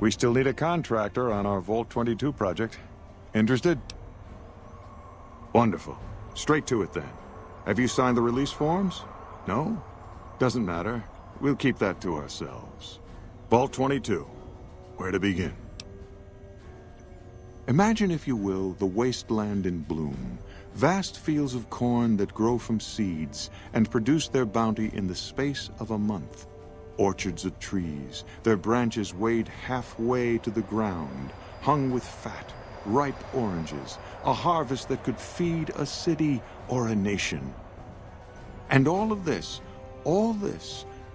We still need a contractor on our Vault 22 project. Interested? Wonderful. Straight to it then. Have you signed the release forms? No? Doesn't matter. We'll keep that to ourselves. Vault 22. Where to begin? Imagine, if you will, the wasteland in bloom. Vast fields of corn that grow from seeds and produce their bounty in the space of a month. Orchards of trees, their branches weighed halfway to the ground, hung with fat, ripe oranges, a harvest that could feed a city or a nation. And all this,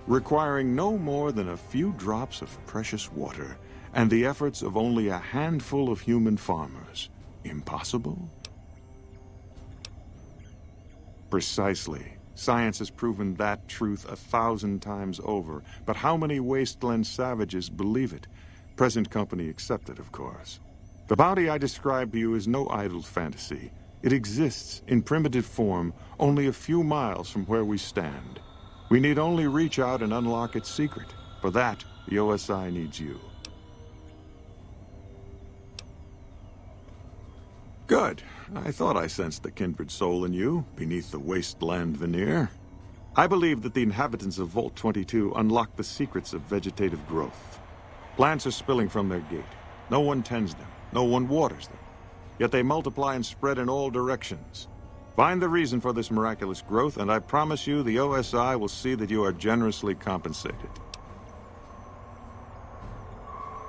requiring no more than a few drops of precious water, and the efforts of only a handful of human farmers. Impossible? Precisely. Science has proven that truth 1,000 times over, but how many wasteland savages believe it? Present company accepted, of course. The bounty I described to you is no idle fantasy. It exists in primitive form only a few miles from where we stand. We need only reach out and unlock its secret. For that, the OSI needs you. Good. I thought I sensed the kindred soul in you, beneath the wasteland veneer. I believe that the inhabitants of Vault 22 unlock the secrets of vegetative growth. Plants are spilling from their gate. No one tends them. No one waters them. Yet they multiply and spread in all directions. Find the reason for this miraculous growth, and I promise you the OSI will see that you are generously compensated.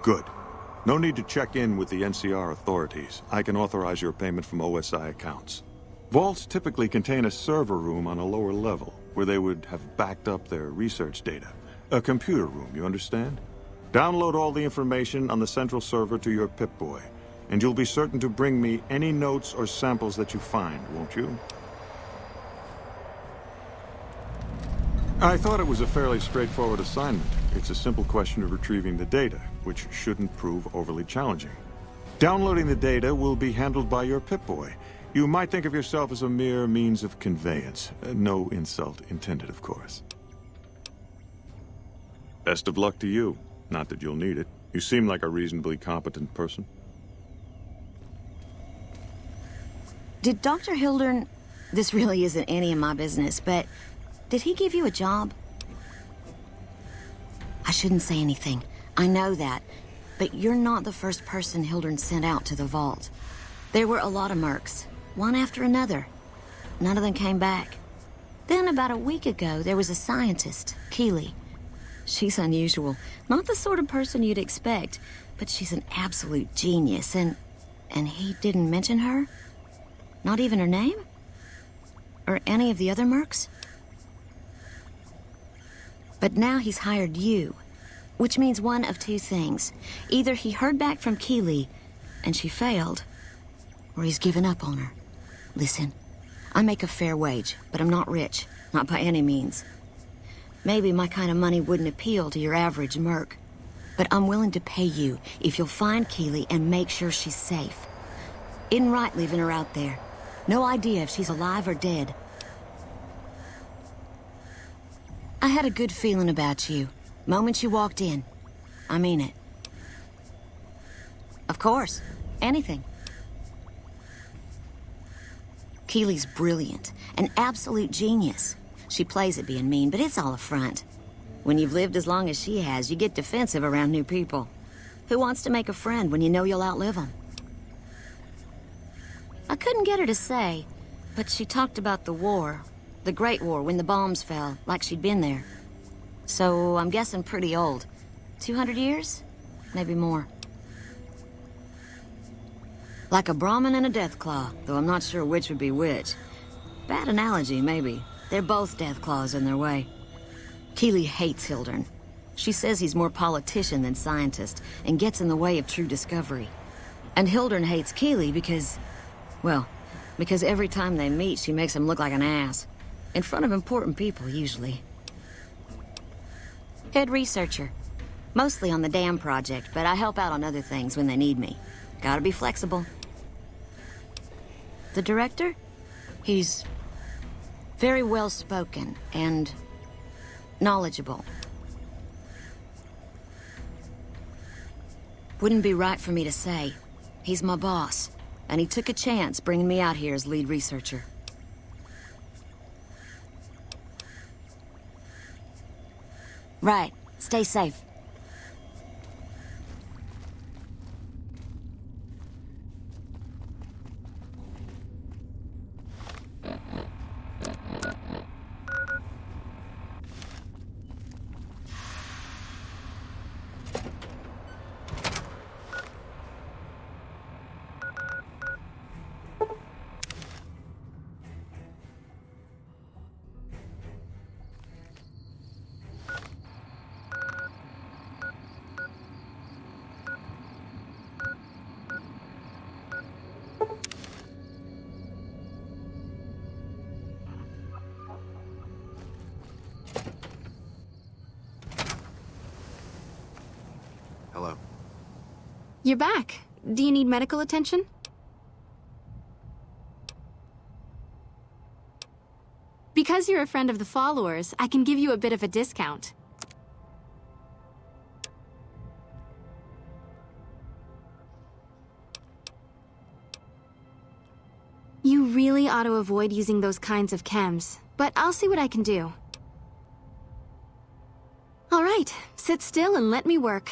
Good. No need to check in with the NCR authorities. I can authorize your payment from OSI accounts. Vaults typically contain a server room on a lower level, where they would have backed up their research data. A computer room, you understand? Download all the information on the central server to your Pip-Boy, and you'll be certain to bring me any notes or samples that you find, won't you? I thought it was a fairly straightforward assignment. It's a simple question of retrieving the data, which shouldn't prove overly challenging. Downloading the data will be handled by your Pip-Boy. You might think of yourself as a mere means of conveyance. No insult intended, of course. Best of luck to you. Not that you'll need it. You seem like a reasonably competent person. Did Dr. Hildern... This really isn't any of my business, but... Did he give you a job? I shouldn't say anything. I know that. But you're not the first person Hildern sent out to the vault. There were a lot of mercs, one after another. None of them came back. Then about a week ago, there was a scientist, Keeley. She's unusual. Not the sort of person you'd expect, but she's an absolute genius, and he didn't mention her? Not even her name? Or any of the other mercs? But now he's hired you, which means one of two things. Either he heard back from Keeley, and she failed, or he's given up on her. Listen, I make a fair wage, but I'm not rich, not by any means. Maybe my kind of money wouldn't appeal to your average merc, but I'm willing to pay you if you'll find Keeley and make sure she's safe. Isn't right leaving her out there. No idea if she's alive or dead. I had a good feeling about you. Moment you walked in. I mean it. Of course. Anything. Keeley's brilliant. An absolute genius. She plays at being mean, but it's all a front. When you've lived as long as she has, you get defensive around new people. Who wants to make a friend when you know you'll outlive them? I couldn't get her to say, but she talked about the war. The Great War, when the bombs fell, like she'd been there. So, I'm guessing pretty old. 200 years? Maybe more. Like a Brahmin and a Deathclaw, though I'm not sure which would be which. Bad analogy, maybe. They're both Deathclaws in their way. Keeley hates Hildern. She says he's more politician than scientist, and gets in the way of true discovery. And Hildern hates Keeley because... well, because every time they meet, she makes him look like an ass. In front of important people, usually. Head researcher. Mostly on the dam project, but I help out on other things when they need me. Gotta be flexible. The director? He's very well-spoken and knowledgeable. Wouldn't be right for me to say. He's my boss, and he took a chance bringing me out here as lead researcher. Right. Stay safe. Hello. You're back. Do you need medical attention? Because you're a friend of the followers, I can give you a bit of a discount. You really ought to avoid using those kinds of chems, but I'll see what I can do. All right, sit still and let me work.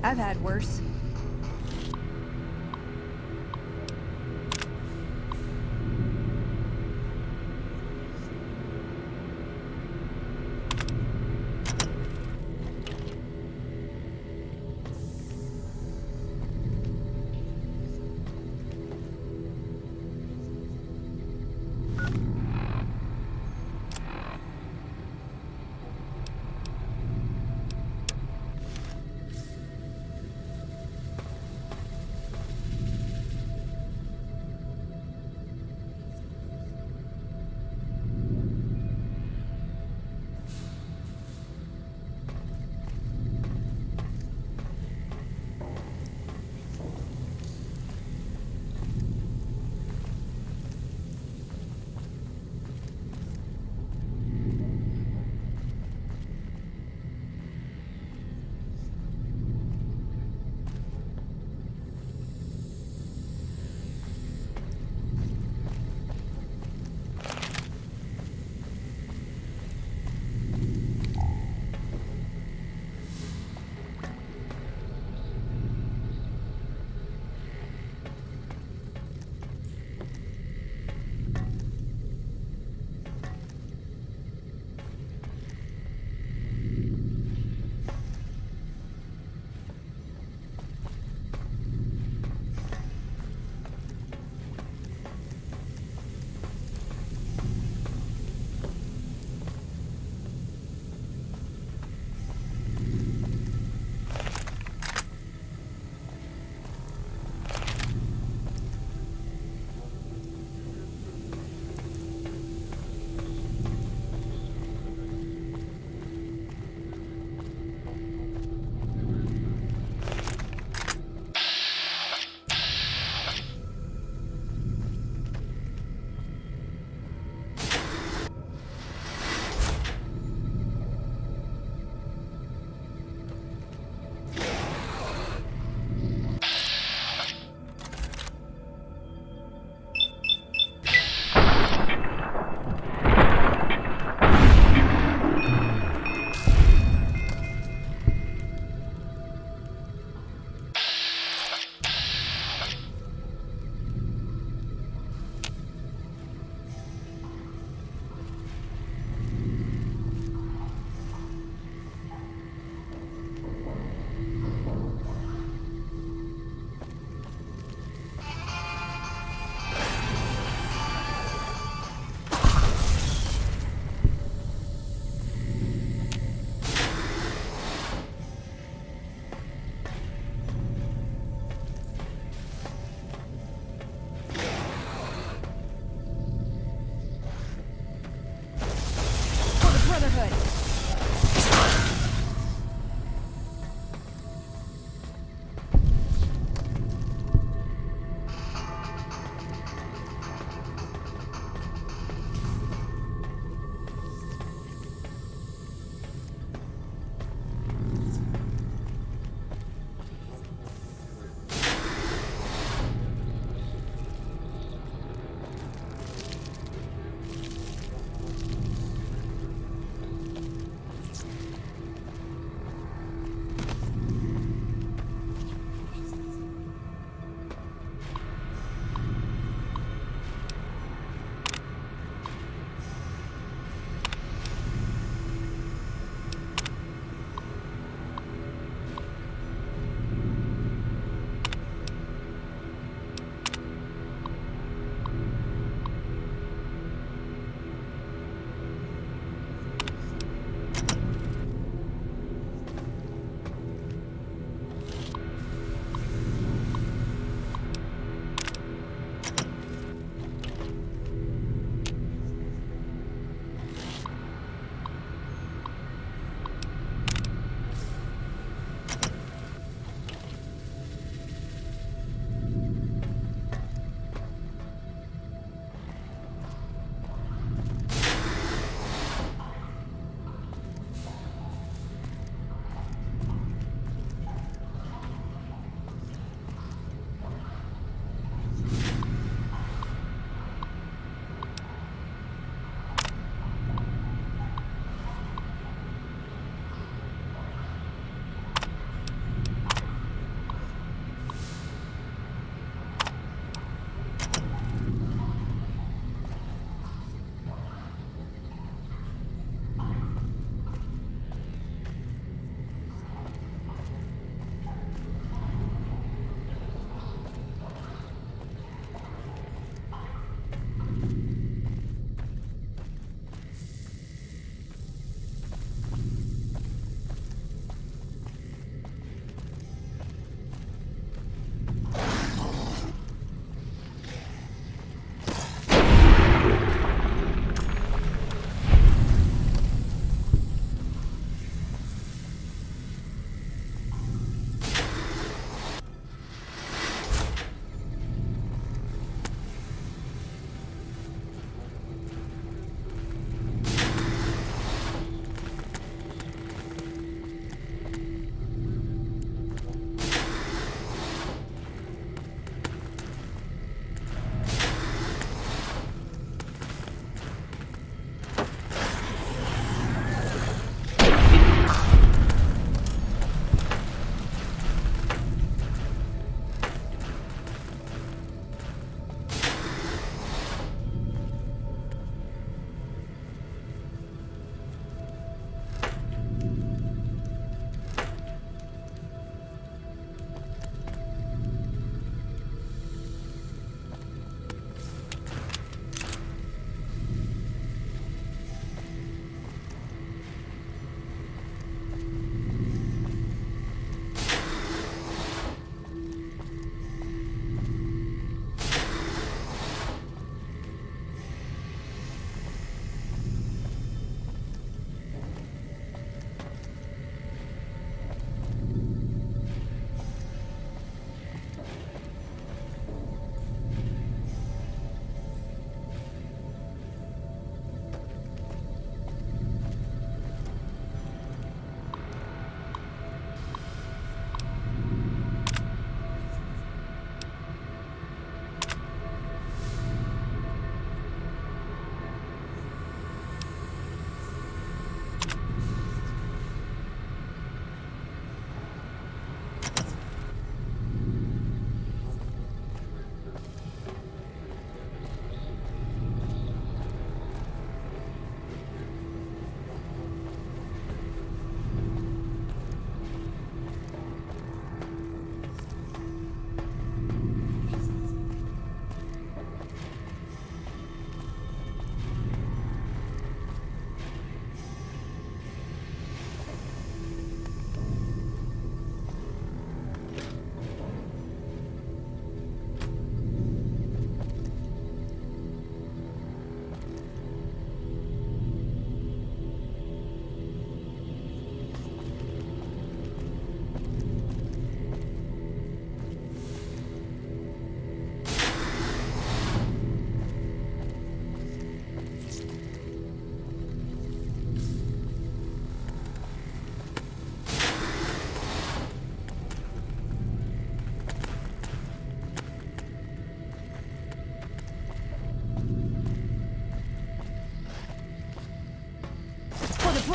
I've had worse.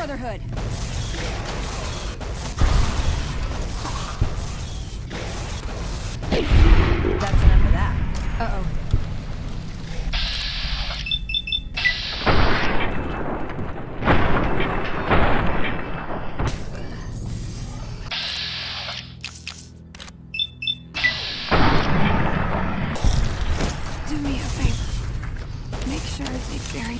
Brotherhood. That's enough of that. Uh-oh. Do me a favor. Make sure they bury.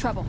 Trouble.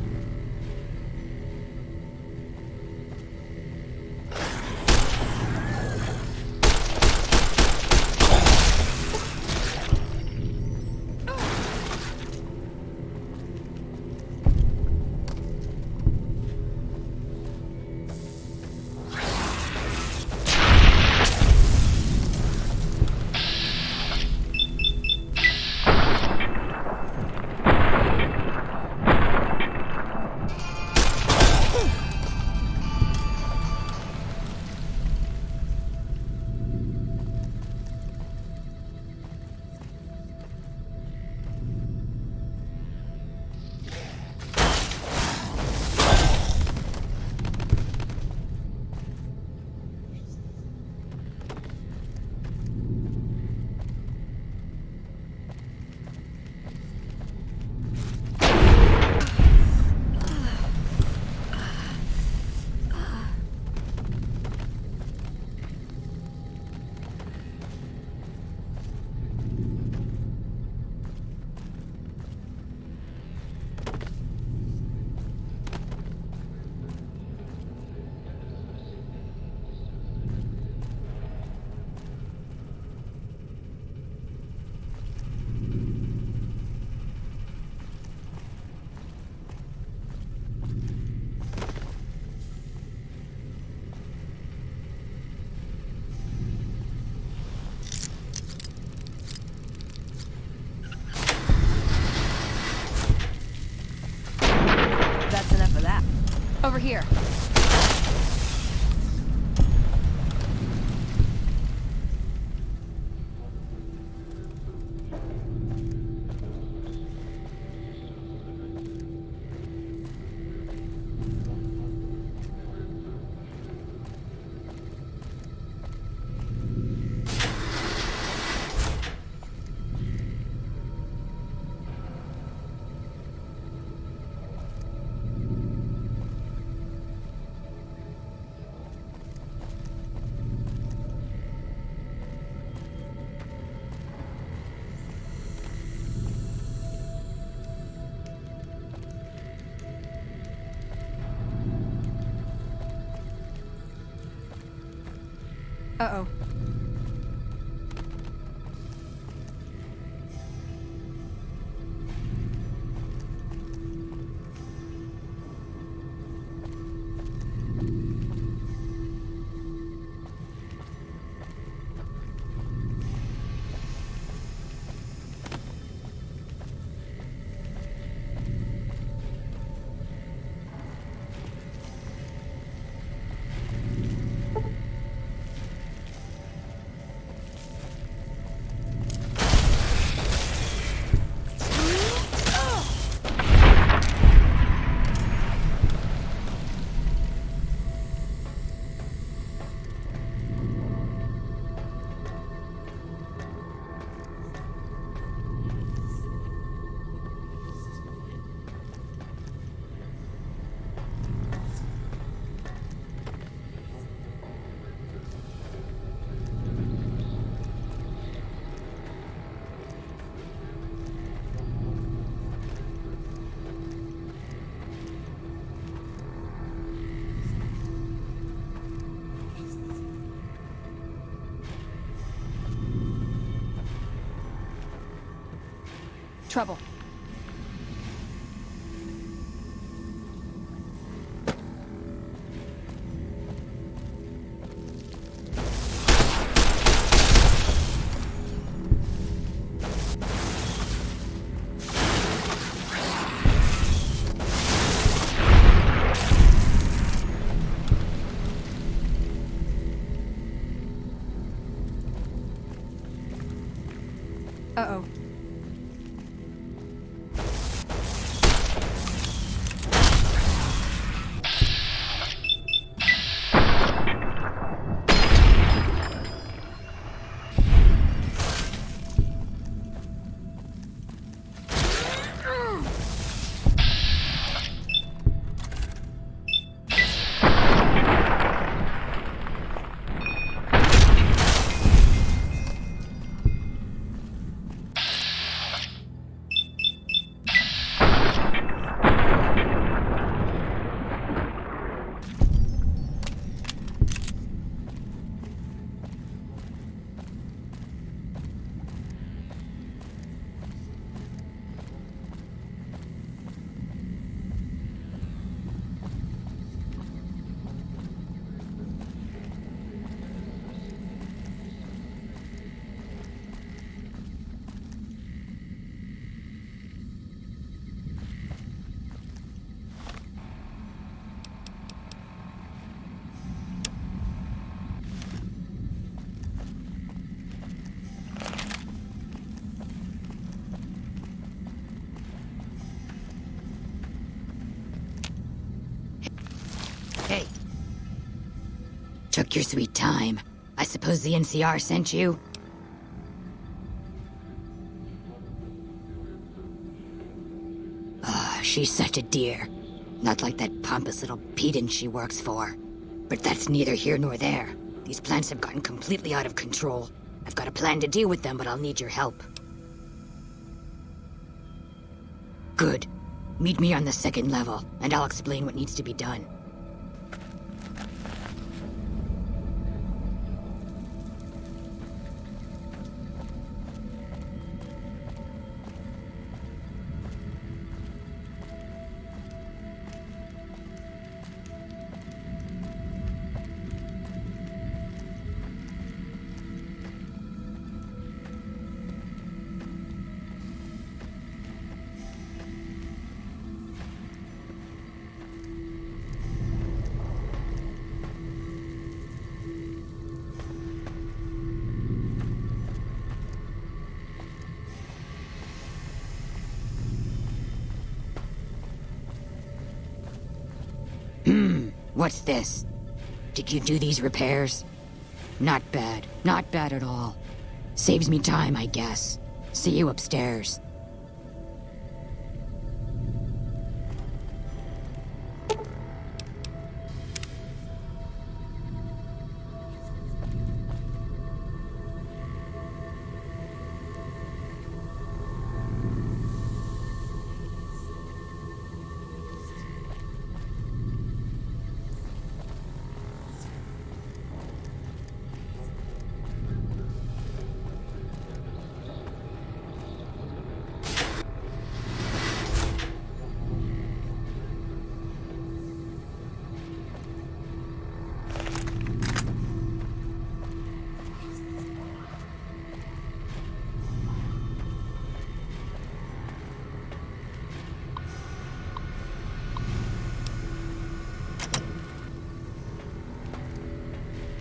Over here. Uh-oh. Trouble. Uh-oh. took your sweet time. I suppose the NCR sent you? Ah, she's such a dear. Not like that pompous little pedant she works for. But that's neither here nor there. These plants have gotten completely out of control. I've got a plan to deal with them, but I'll need your help. Good. Meet me on the second level, and I'll explain what needs to be done. What's this? Did you do these repairs? Not bad. Not bad at all. Saves me time, I guess. See you upstairs.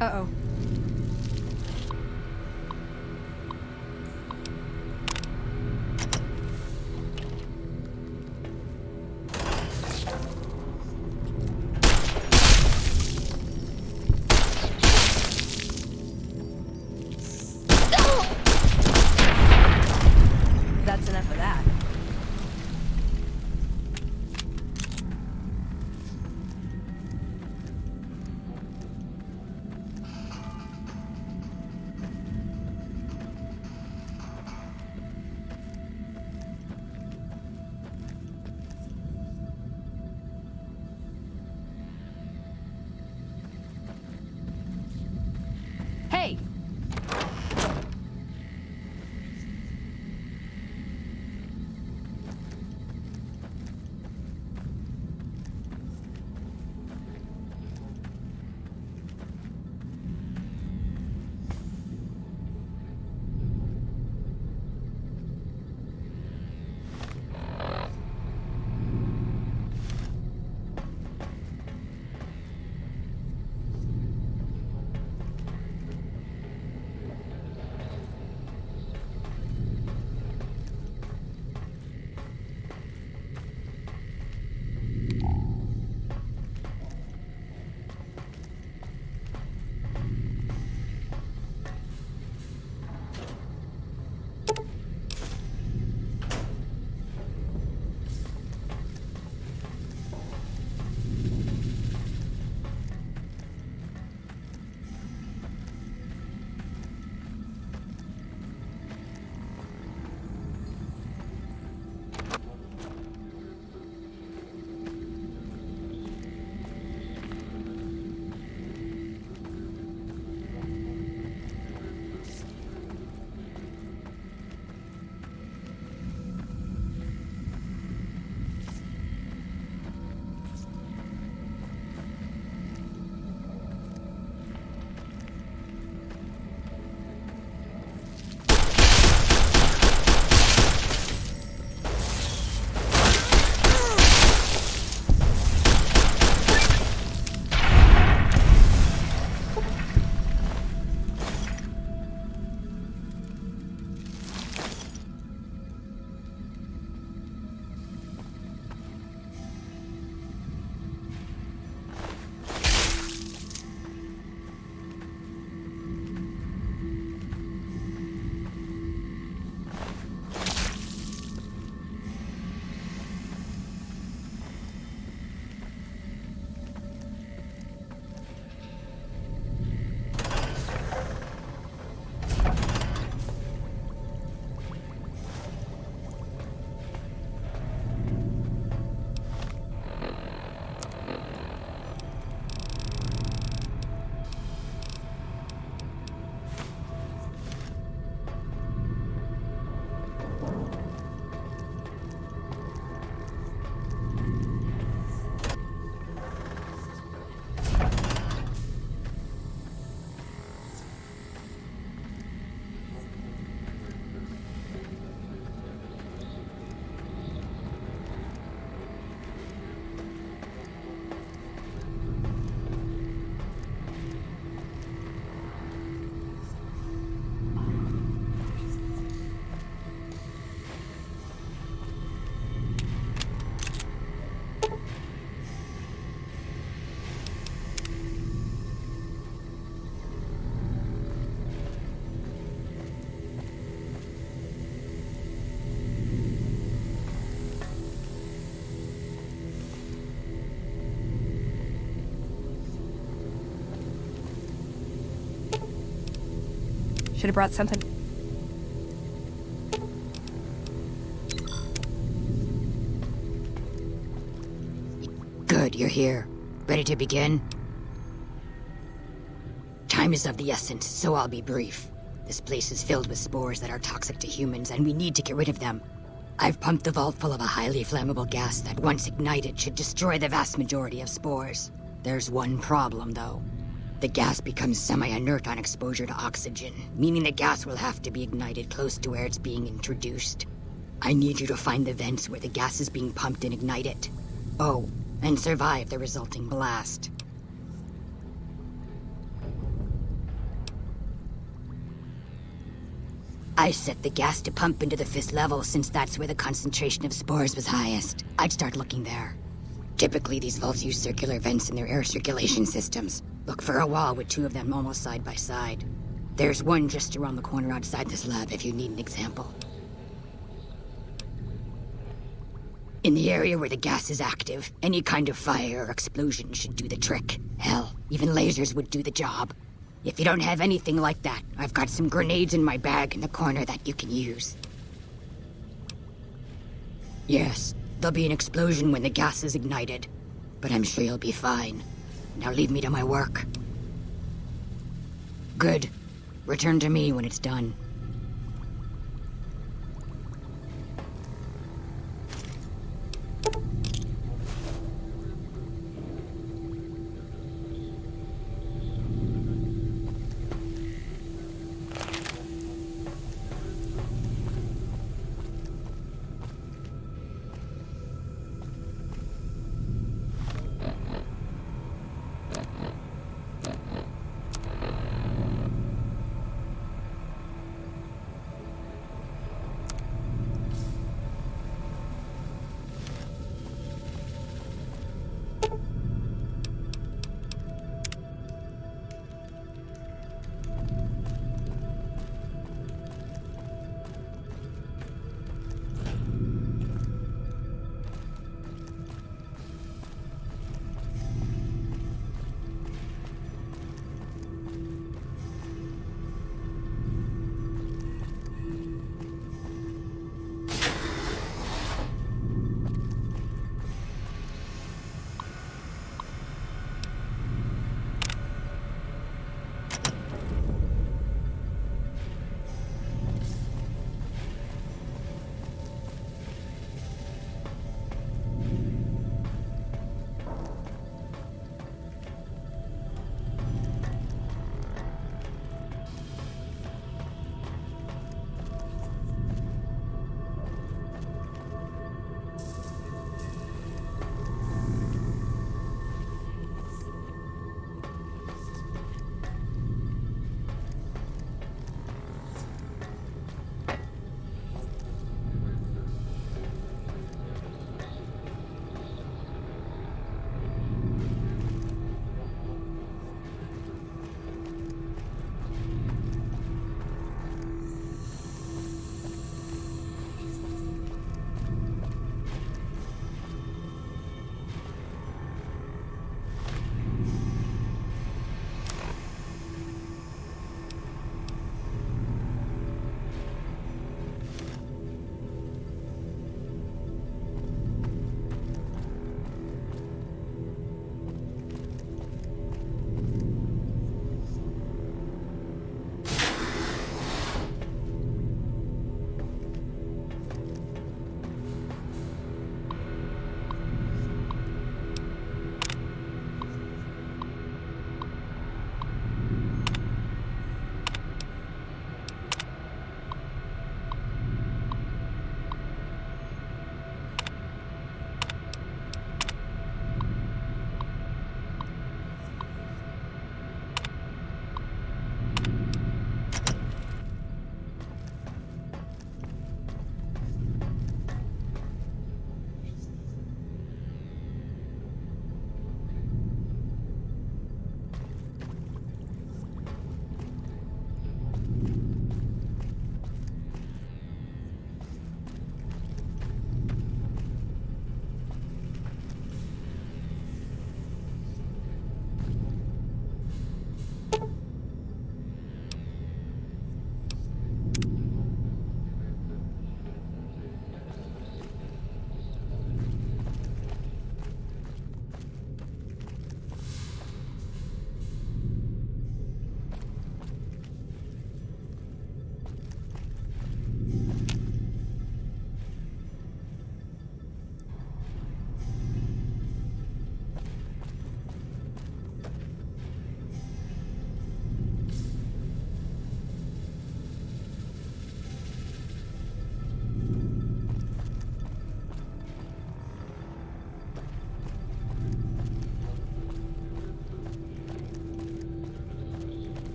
Uh-oh. That's enough of that. Should have brought something. Good, you're here. Ready to begin? Time is of the essence, so I'll be brief. This place is filled with spores that are toxic to humans, and we need to get rid of them. I've pumped the vault full of a highly flammable gas that, once ignited, should destroy the vast majority of spores. There's one problem, though. The gas becomes semi-inert on exposure to oxygen, meaning the gas will have to be ignited close to where it's being introduced. I need you to find the vents where the gas is being pumped and ignite it. Oh, and survive the resulting blast. I set the gas to pump into the 5th level since that's where the concentration of spores was highest. I'd start looking there. Typically, these vaults use circular vents in their air circulation systems. Look for a wall with 2 of them almost side by side. There's one just around the corner outside this lab if you need an example. In the area where the gas is active, any kind of fire or explosion should do the trick. Hell, even lasers would do the job. If you don't have anything like that, I've got some grenades in my bag in the corner that you can use. Yes, there'll be an explosion when the gas is ignited, but I'm sure you'll be fine. Now leave me to my work. Good. Return to me when it's done.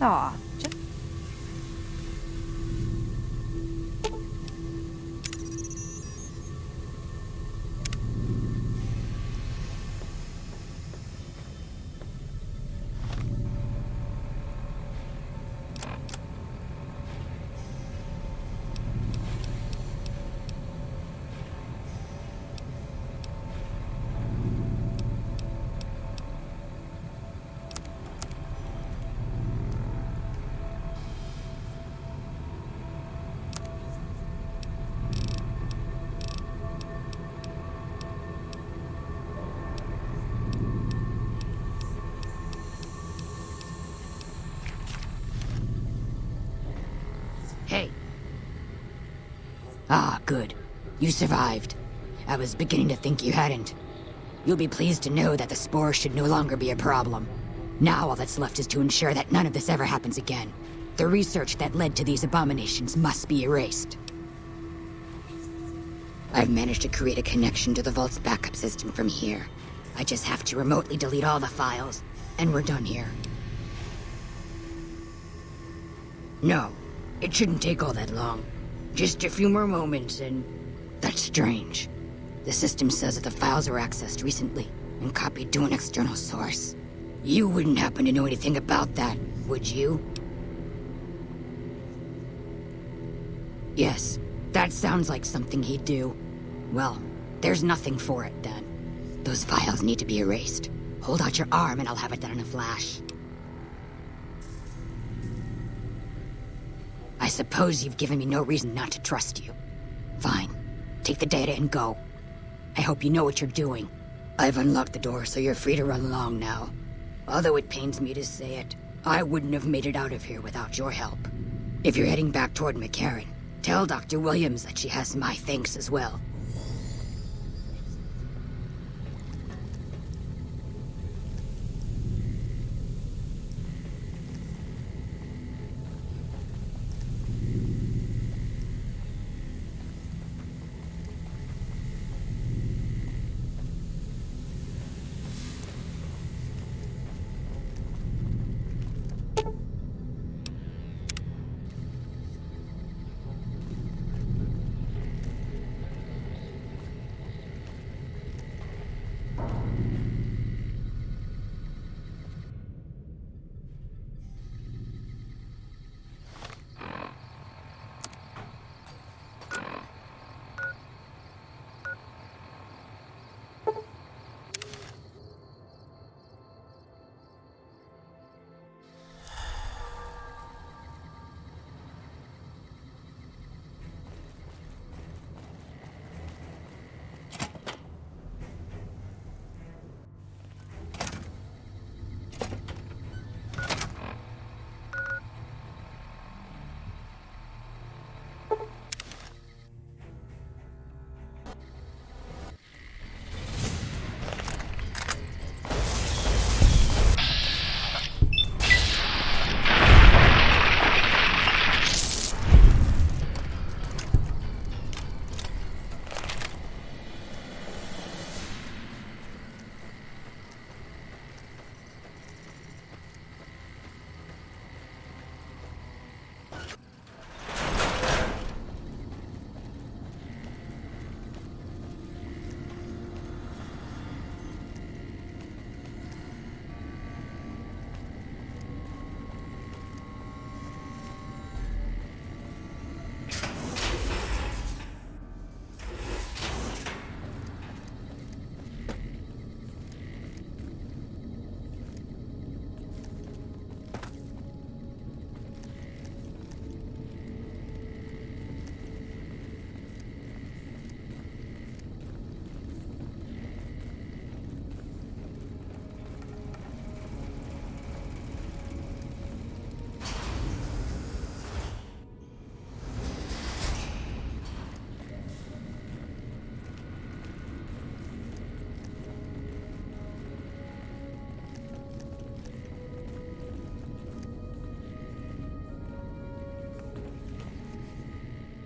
Aw, just... Hey. Ah, good. You survived. I was beginning to think you hadn't. You'll be pleased to know that the spore should no longer be a problem. Now all that's left is to ensure that none of this ever happens again. The research that led to these abominations must be erased. I've managed to create a connection to the Vault's backup system from here. I just have to remotely delete all the files, and we're done here. No, it shouldn't take all that long. Just a few more moments, and... That's strange. The system says that the files were accessed recently, and copied to an external source. You wouldn't happen to know anything about that, would you? Yes, that sounds like something he'd do. Well, there's nothing for it then. Those files need to be erased. Hold out your arm and I'll have it done in a flash. I suppose you've given me no reason not to trust you. Fine. Take the data and go. I hope you know what you're doing. I've unlocked the door, so you're free to run along now. Although it pains me to say it, I wouldn't have made it out of here without your help. If you're heading back toward McCarran, tell Dr. Williams that she has my thanks as well.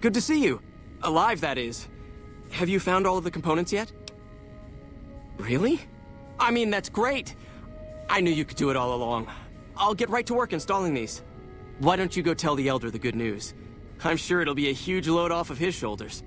Good to see you. Alive, that is. Have you found all of the components yet? Really? I mean, that's great. I knew you could do it all along. I'll get right to work installing these. Why don't you go tell the Elder the good news? I'm sure it'll be a huge load off of his shoulders.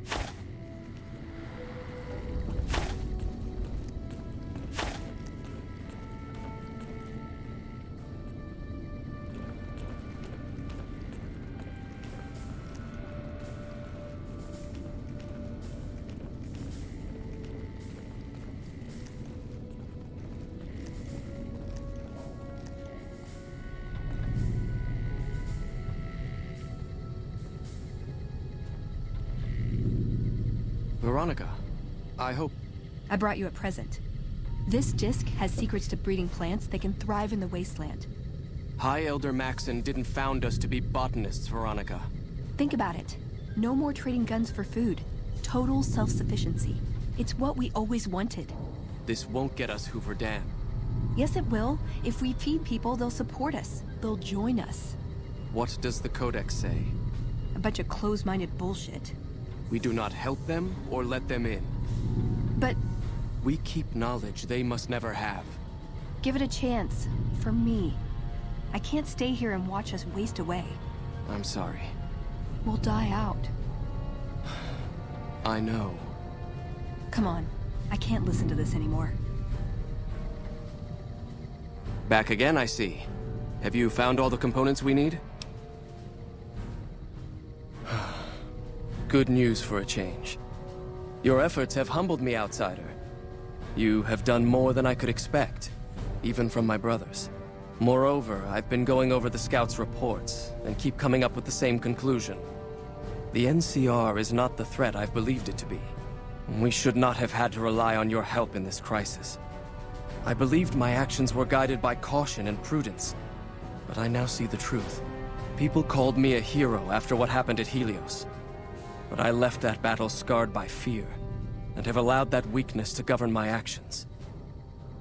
Veronica, I hope... I brought you a present. This disc has secrets to breeding plants that can thrive in the wasteland. High Elder Maxon didn't found us to be botanists, Veronica. Think about it. No more trading guns for food. Total self-sufficiency. It's what we always wanted. This won't get us Hoover Dam. Yes, it will. If we feed people, they'll support us. They'll join us. What does the Codex say? A bunch of closed-minded bullshit. We do not help them or let them in. But We keep knowledge they must never have. give it a chance. For me. I can't stay here and watch us waste away. I'm sorry. We'll die out. I know. Come on. I can't listen to this anymore. Back again, I see. Have you found all the components we need? Good news for a change. Your efforts have humbled me, outsider. You have done more than I could expect, even from my brothers. Moreover, I've been going over the scouts' reports, and keep coming up with the same conclusion. The NCR is not the threat I've believed it to be. We should not have had to rely on your help in this crisis. I believed my actions were guided by caution and prudence, but I now see the truth. People called me a hero after what happened at Helios. But I left that battle scarred by fear, and have allowed that weakness to govern my actions.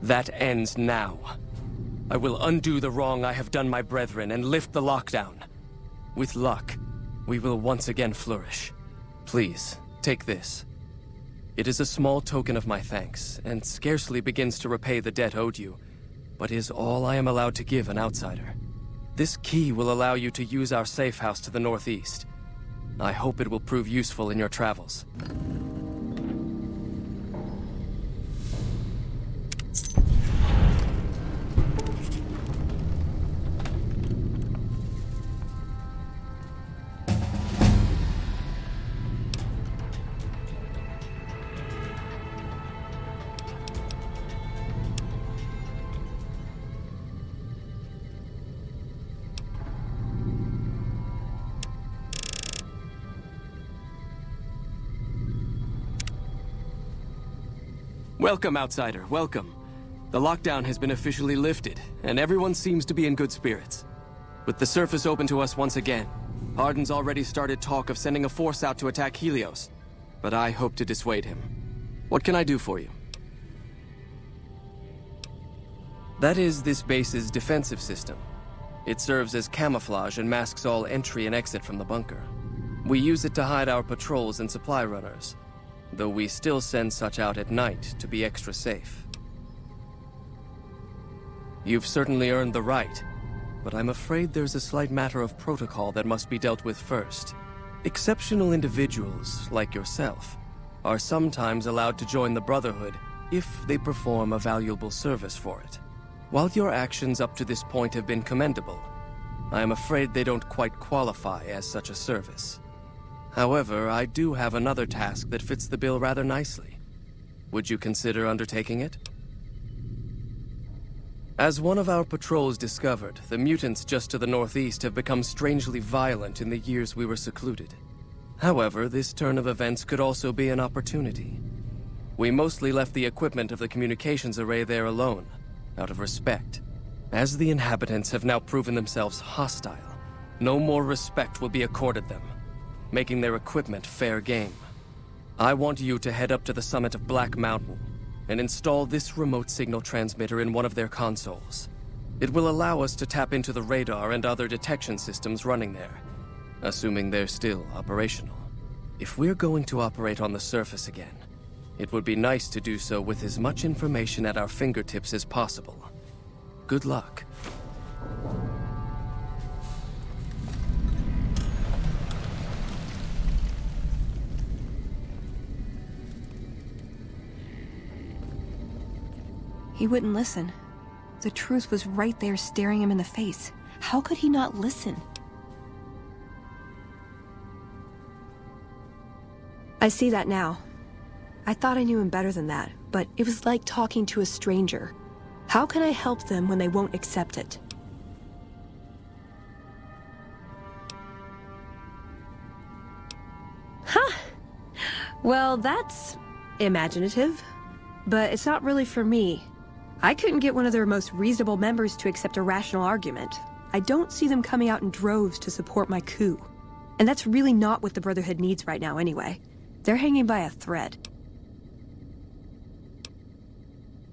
That ends now. I will undo the wrong I have done my brethren and lift the lockdown. With luck, we will once again flourish. Please, take this. It is a small token of my thanks, and scarcely begins to repay the debt owed you, but is all I am allowed to give an outsider. This key will allow you to use our safe house to the northeast. I hope it will prove useful in your travels. Welcome, outsider, welcome. The lockdown has been officially lifted, and everyone seems to be in good spirits. With the surface open to us once again, Arden's already started talk of sending a force out to attack Helios, but I hope to dissuade him. What can I do for you? That is this base's defensive system. It serves as camouflage and masks all entry and exit from the bunker. We use it to hide our patrols and supply runners, though we still send such out at night to be extra safe. You've certainly earned the right, but I'm afraid there's a slight matter of protocol that must be dealt with first. Exceptional individuals, like yourself, are sometimes allowed to join the Brotherhood if they perform a valuable service for it. While your actions up to this point have been commendable, I am afraid they don't quite qualify as such a service. However, I do have another task that fits the bill rather nicely. Would you consider undertaking it? As one of our patrols discovered, the mutants just to the northeast have become strangely violent in the years we were secluded. However, this turn of events could also be an opportunity. We mostly left the equipment of the communications array there alone, out of respect. As the inhabitants have now proven themselves hostile, no more respect will be accorded them, making their equipment fair game. I want you to head up to the summit of Black Mountain and install this remote signal transmitter in one of their consoles. It will allow us to tap into the radar and other detection systems running there, assuming they're still operational. If we're going to operate on the surface again, it would be nice to do so with as much information at our fingertips as possible. Good luck. He wouldn't listen. The truth was right there staring him in the face. How could he not listen? I see that now. I thought I knew him better than that, but it was like talking to a stranger. How can I help them when they won't accept it? Huh. Well, that's imaginative, but it's not really for me. I couldn't get one of their most reasonable members to accept a rational argument. I don't see them coming out in droves to support my coup. And that's really not what the Brotherhood needs right now anyway. They're hanging by a thread.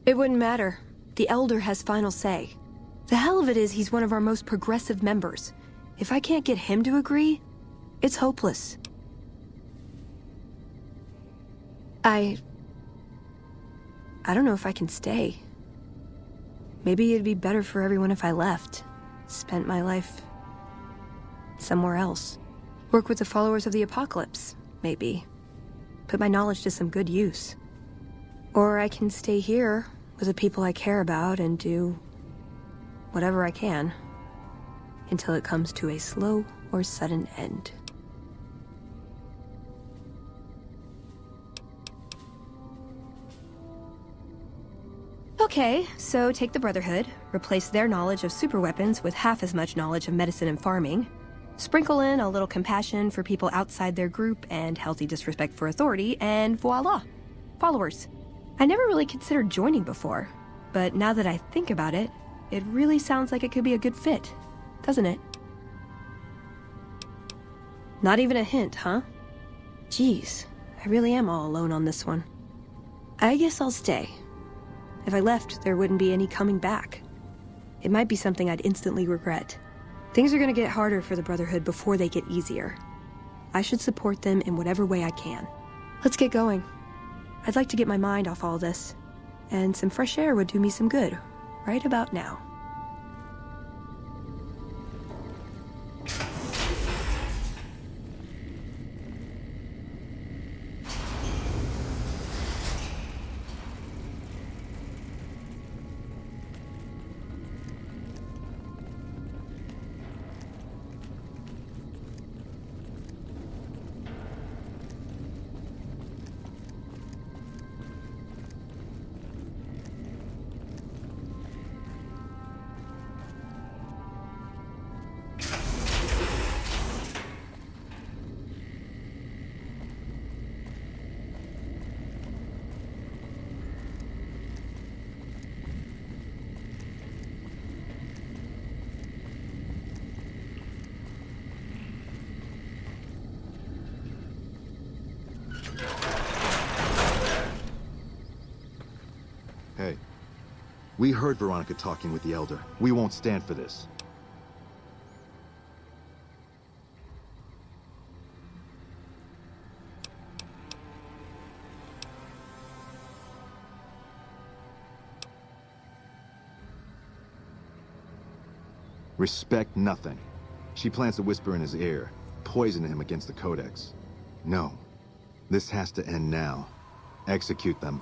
It wouldn't matter. The Elder has final say. The hell of it is he's one of our most progressive members. If I can't get him to agree, it's hopeless. I don't know if I can stay. Maybe it'd be better for everyone if I left. Spent my life somewhere else. Work with the followers of the Apocalypse, maybe. Put my knowledge to some good use. Or I can stay here with the people I care about and do whatever I can until it comes to a slow or sudden end. Okay, so take the Brotherhood, replace their knowledge of superweapons with half as much knowledge of medicine and farming, sprinkle in a little compassion for people outside their group and healthy disrespect for authority, and voila, followers. I never really considered joining before, but now that I think about it, it really sounds like it could be a good fit, doesn't it? Not even a hint, huh? Jeez, I really am all alone on this one. I guess I'll stay. If I left, there wouldn't be any coming back. It might be something I'd instantly regret. Things are gonna get harder for the Brotherhood before they get easier. I should support them in whatever way I can. Let's get going. I'd like to get my mind off all this, and some fresh air would do me some good, right about now. Hey, we heard Veronica talking with the Elder. We won't stand for this. Respect nothing. She plans to whisper in his ear, poison him against the Codex. No, this has to end now. Execute them.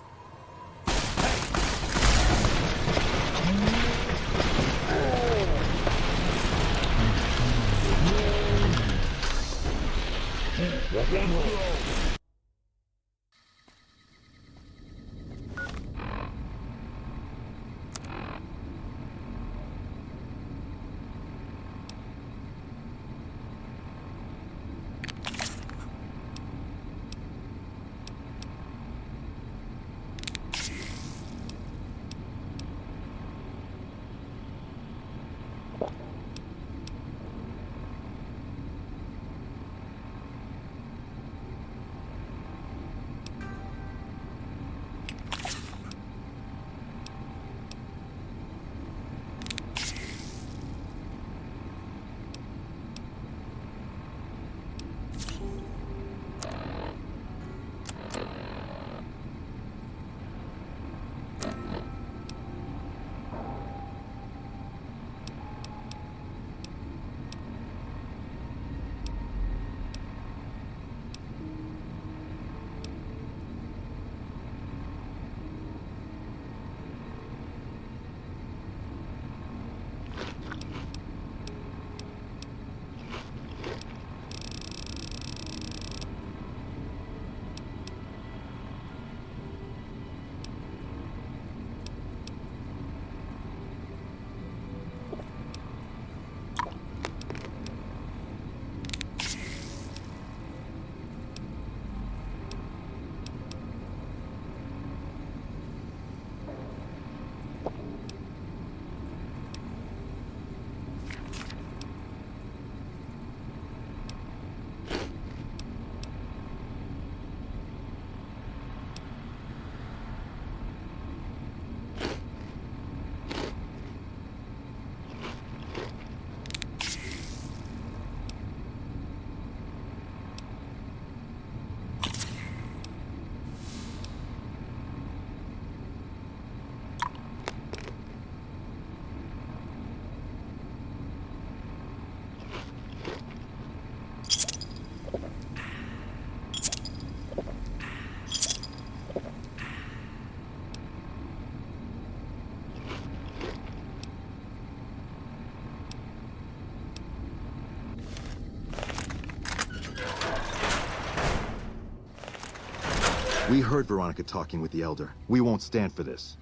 We heard Veronica talking with the Elder. We won't stand for this.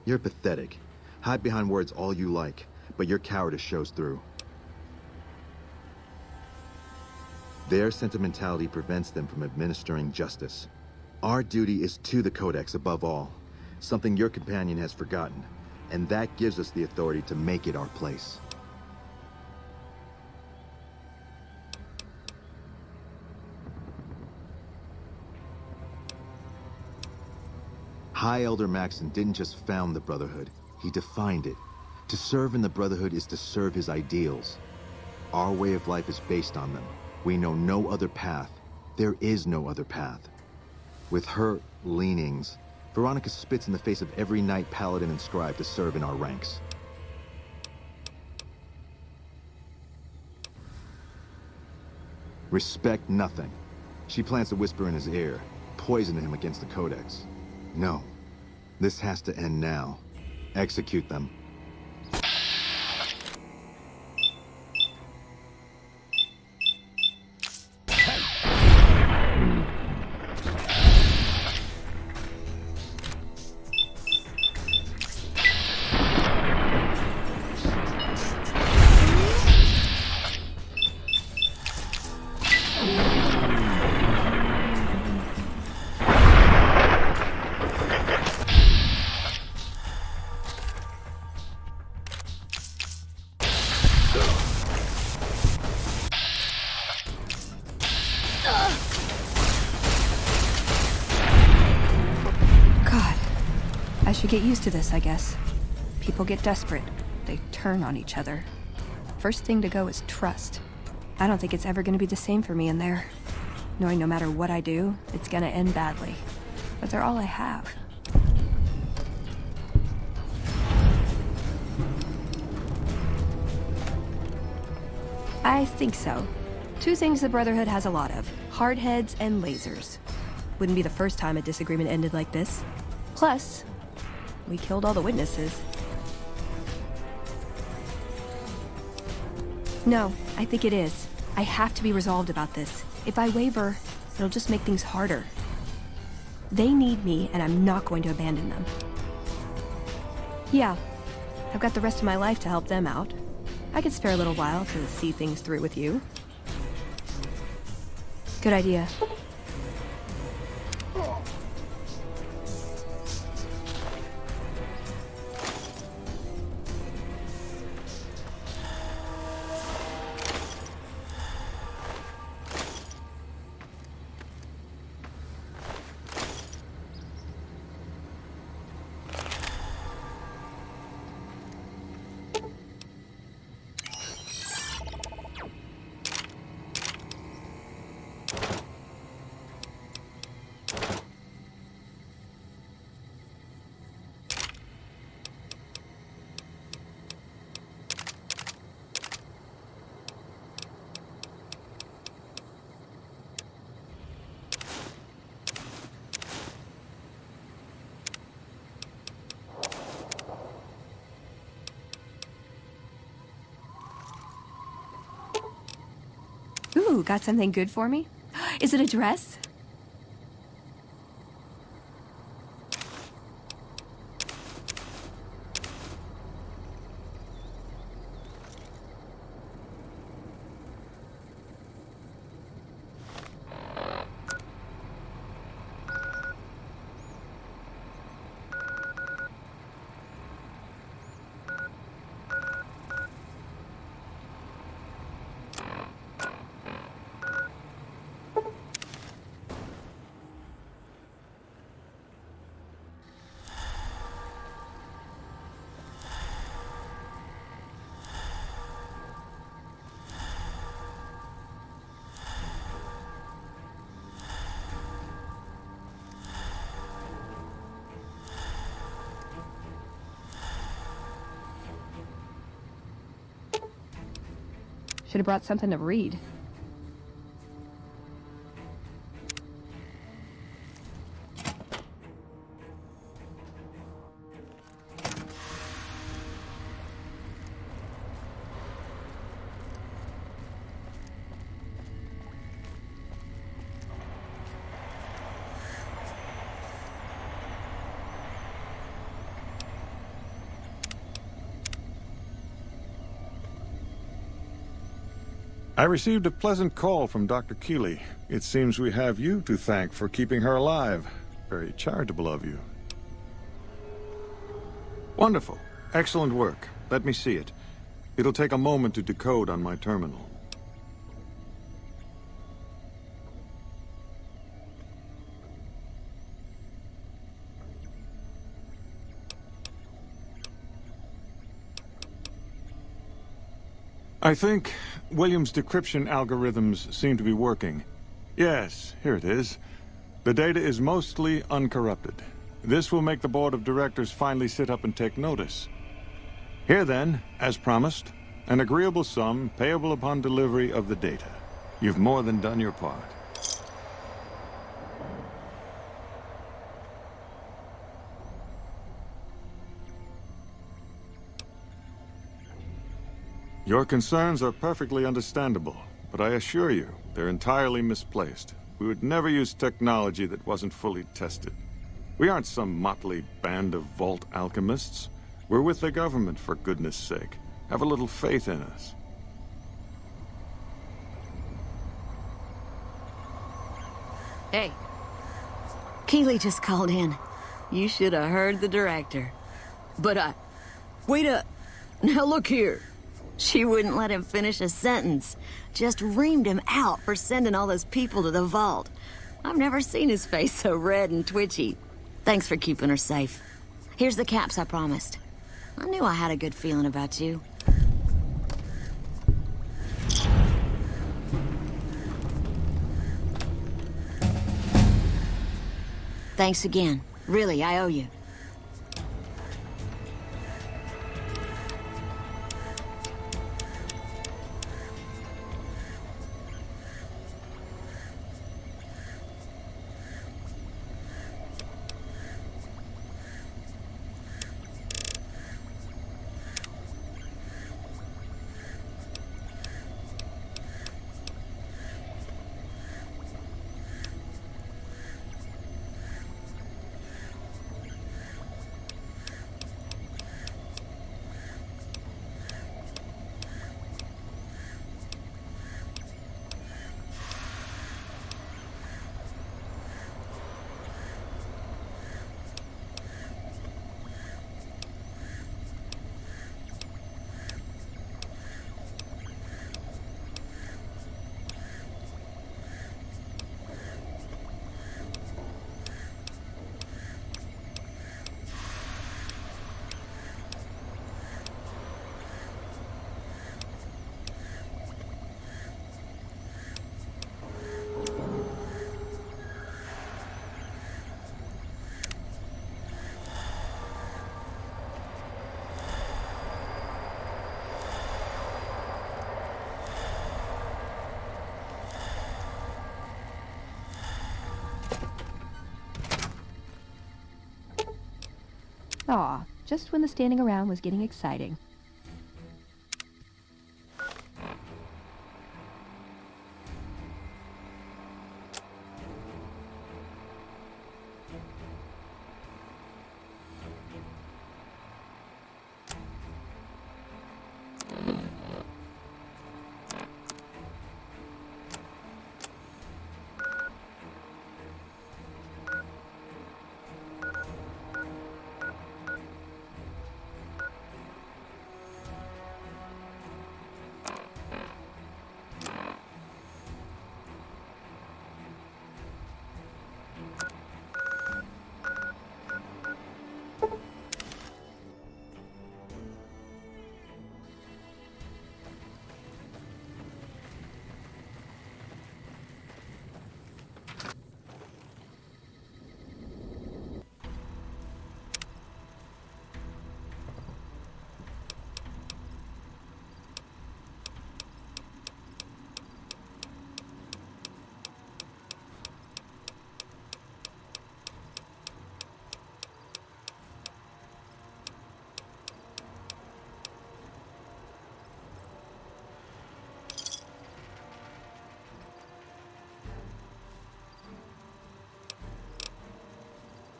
You're pathetic. Hide behind words all you like, but your cowardice shows through. Their sentimentality prevents them from administering justice. Our duty is to the Codex above all, something your companion has forgotten, and that gives us the authority to make it our place. High Elder Maxon didn't just found the Brotherhood, he defined it. To serve in the Brotherhood is to serve his ideals. Our way of life is based on them. We know no other path. There is no other path. With her leanings, Veronica spits in the face of every knight, paladin, and scribe to serve in our ranks. Respect nothing. She plants a whisper in his ear, poisoning him against the Codex. No. This has to end now. Execute them. Get used to this, I guess. People get desperate. They turn on each other. First thing to go is trust. I don't think it's ever gonna be the same for me in there. Knowing no matter what I do, it's gonna end badly. But they're all I have. I think so. Two things the Brotherhood has a lot of: hardheads and lasers. Wouldn't be the first time a disagreement ended like this. Plus, we killed all the witnesses. No, I think it is. I have to be resolved about this. If I waver, it'll just make things harder. They need me, and I'm not going to abandon them. Yeah, I've got the rest of my life to help them out. I could spare a little while to see things through with you. Good idea. Ooh, got something good for me? Is it a dress? Should have brought something to read. I received a pleasant call from Dr. Keeley. It seems we have you to thank for keeping her alive. Very charitable of you. Wonderful. Excellent work. Let me see it. It'll take a moment to decode on my terminal. I think William's decryption algorithms seem to be working. Yes, here it is. The data is mostly uncorrupted. This will make the board of directors finally sit up and take notice. Here then, as promised, an agreeable sum payable upon delivery of the data. You've more than done your part. Your concerns are perfectly understandable, but I assure you, they're entirely misplaced. We would never use technology that wasn't fully tested. We aren't some motley band of vault alchemists. We're with the government, for goodness sake. Have a little faith in us. Hey. Keeley just called in. You should have heard the director. But wait up. Now look here. She wouldn't let him finish a sentence. Just reamed him out for sending all those people to the vault. I've never seen his face so red and twitchy. Thanks for keeping her safe. Here's the caps I promised. I knew I had a good feeling about you. Thanks again. Really, I owe you. Aw, just when the standing around was getting exciting.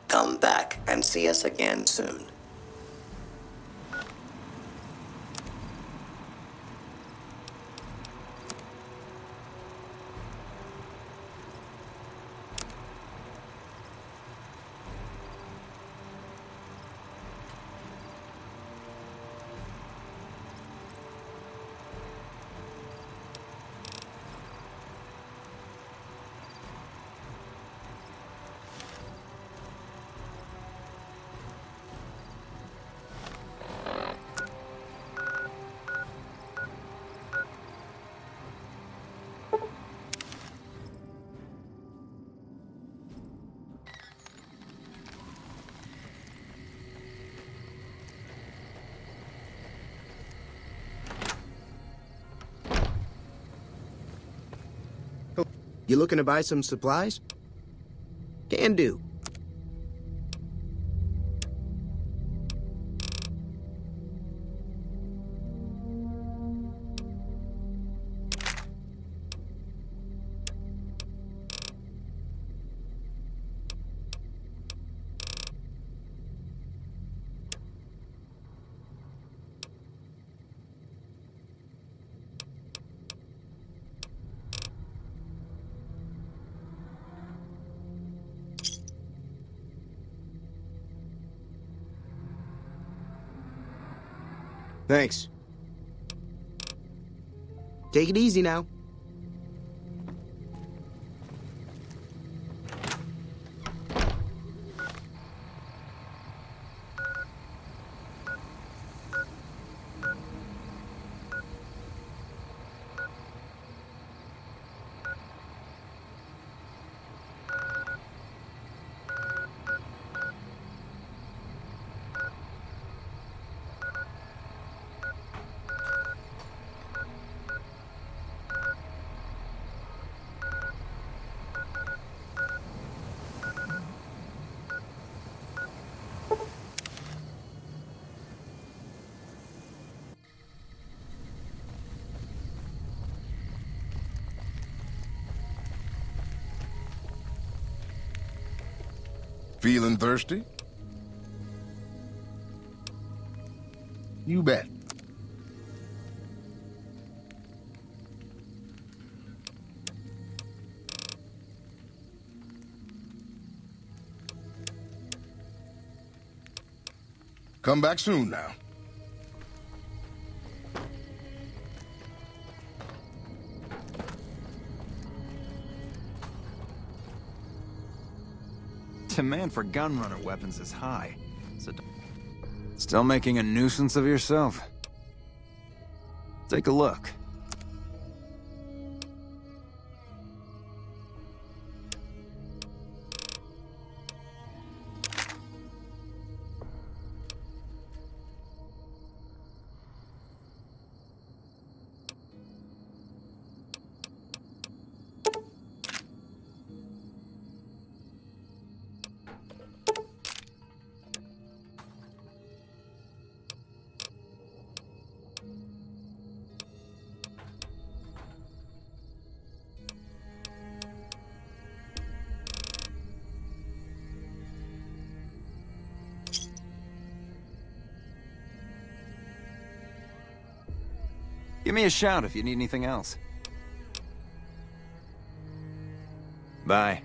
Come back and see us again soon. You looking to buy some supplies? Can do. Thanks. Take it easy now. Feeling thirsty? You bet. Come back soon now. Demand for gunrunner weapons is high, so still making a nuisance of yourself? Take a look. Give me a shout if you need anything else. Bye.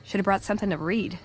Should have brought something to read.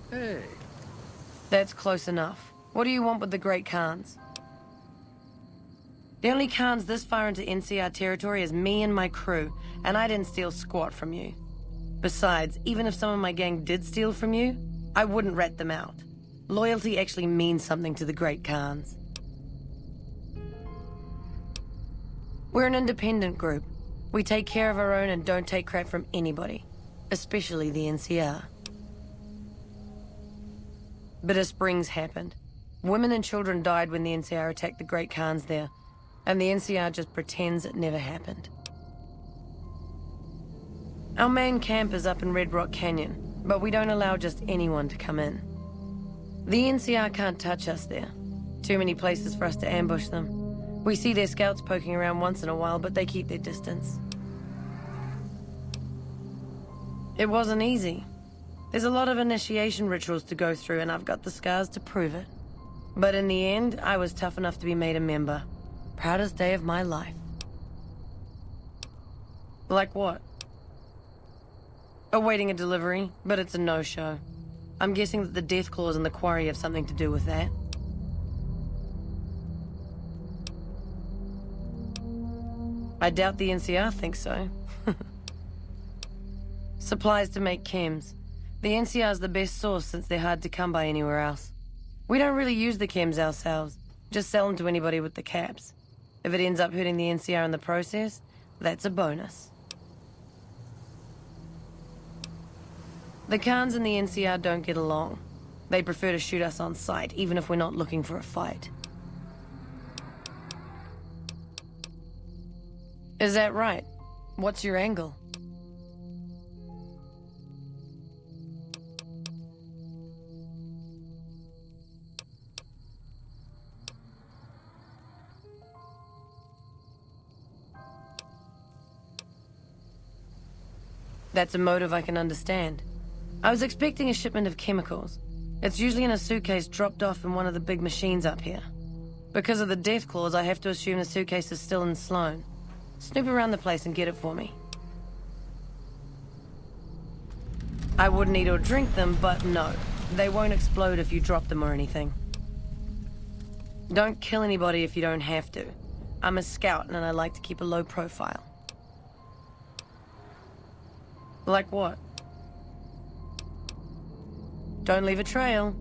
Hey. That's close enough. What do you want with the Great Khans? The only Khans this far into NCR territory is me and my crew, and I didn't steal squat from you. Besides, even if some of my gang did steal from you, I wouldn't rat them out. Loyalty actually means something to the Great Khans. We're an independent group. We take care of our own and don't take crap from anybody, especially the NCR. Bitter Springs happened. Women and children died when the NCR attacked the Great Khans there, and the NCR just pretends it never happened. Our main camp is up in Red Rock Canyon, but we don't allow just anyone to come in. The NCR can't touch us there. Too many places for us to ambush them. We see their scouts poking around once in a while, but they keep their distance. It wasn't easy. There's a lot of initiation rituals to go through, and I've got the scars to prove it. But in the end, I was tough enough to be made a member. Proudest day of my life. Like what? Awaiting a delivery, but it's a no-show. I'm guessing that the death claws in the quarry have something to do with that. I doubt the NCR thinks so. Supplies to make chems. The NCR's the best source since they're hard to come by anywhere else. We don't really use the chems ourselves, just sell them to anybody with the caps. If it ends up hurting the NCR in the process, that's a bonus. The Khans and the NCR don't get along. They prefer to shoot us on sight, even if we're not looking for a fight. Is that right? What's your angle? That's a motive I can understand. I was expecting a shipment of chemicals. It's usually in a suitcase dropped off in one of the big machines up here. Because of the death clause, I have to assume the suitcase is still in Sloan. Snoop around the place and get it for me. I wouldn't eat or drink them, but no. They won't explode if you drop them or anything. Don't kill anybody if you don't have to. I'm a scout and I like to keep a low profile. Like what? Don't leave a trail.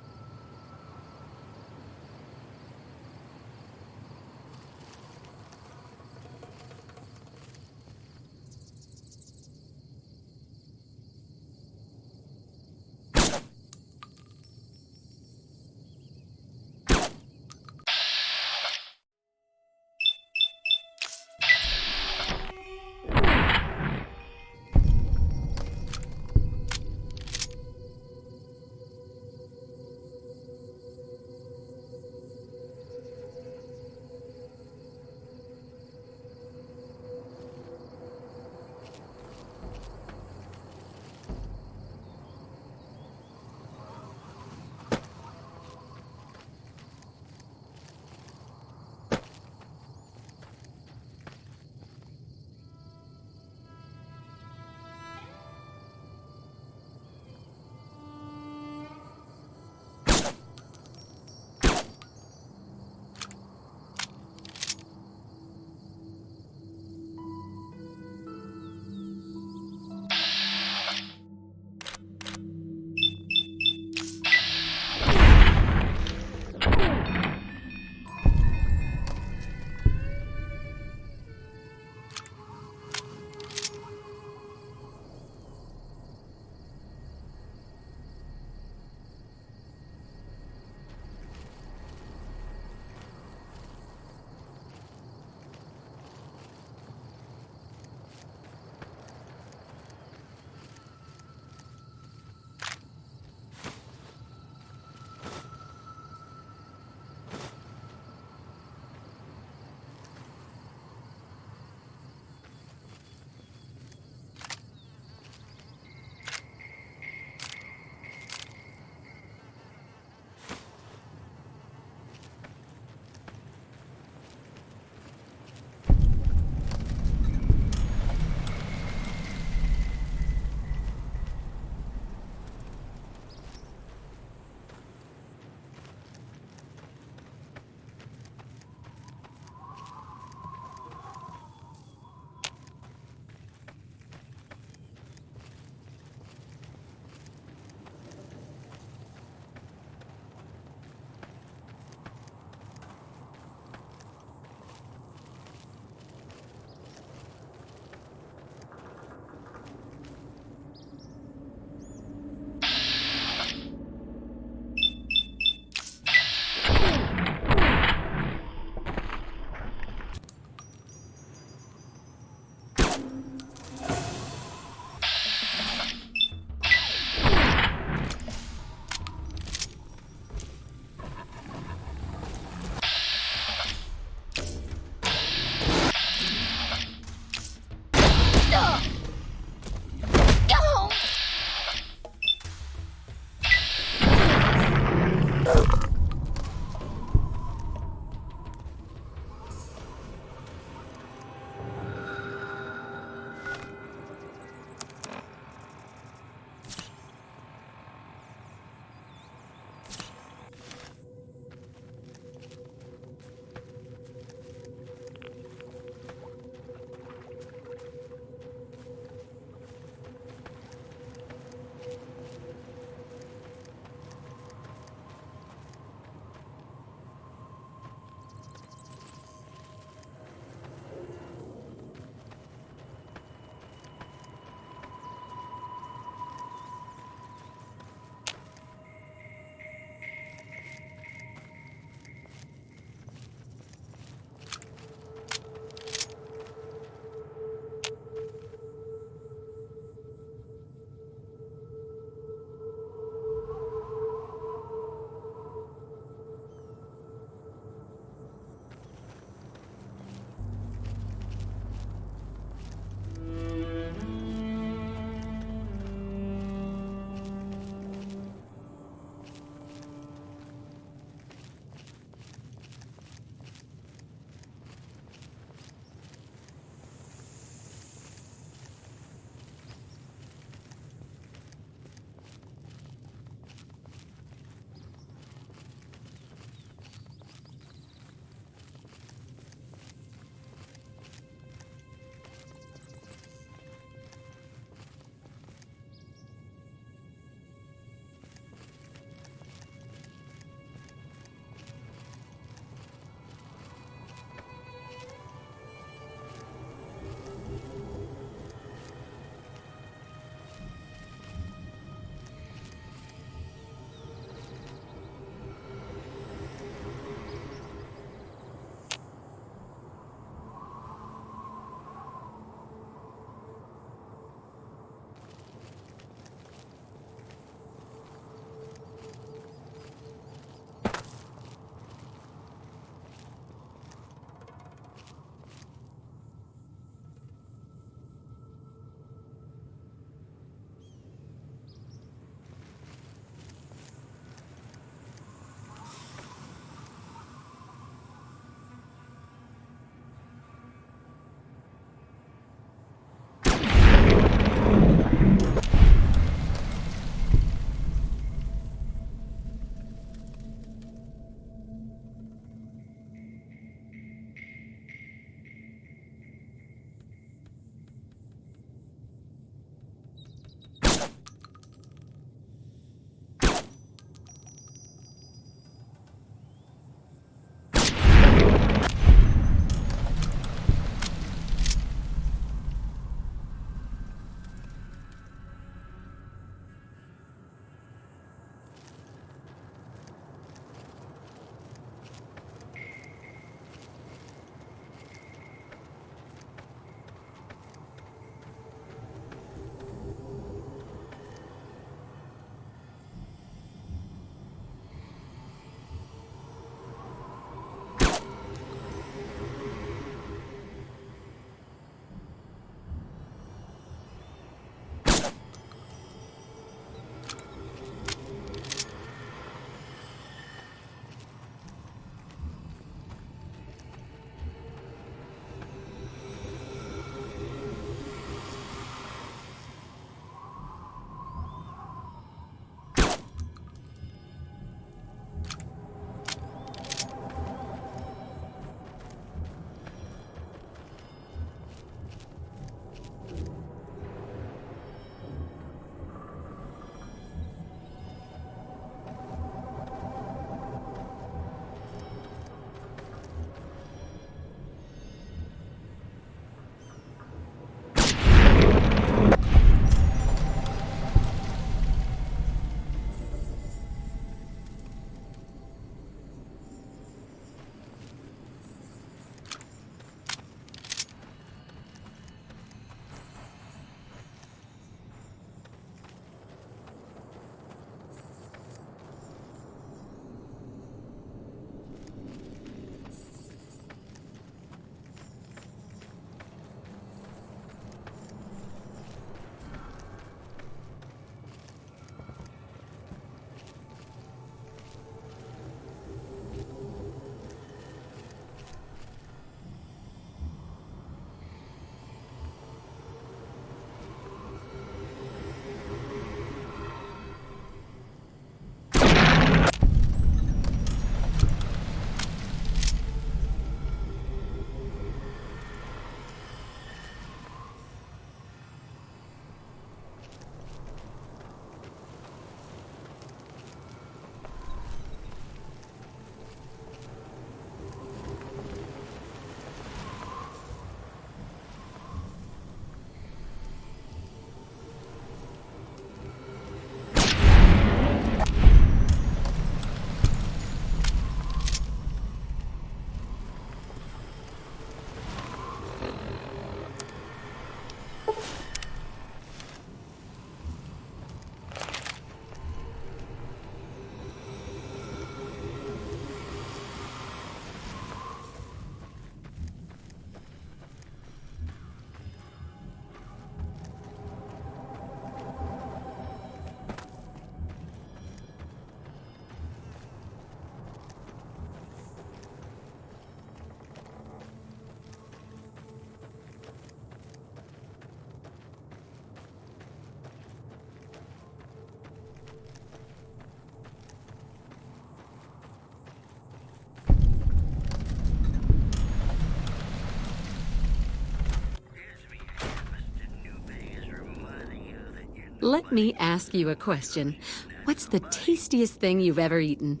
Let me ask you a question. What's the tastiest thing you've ever eaten?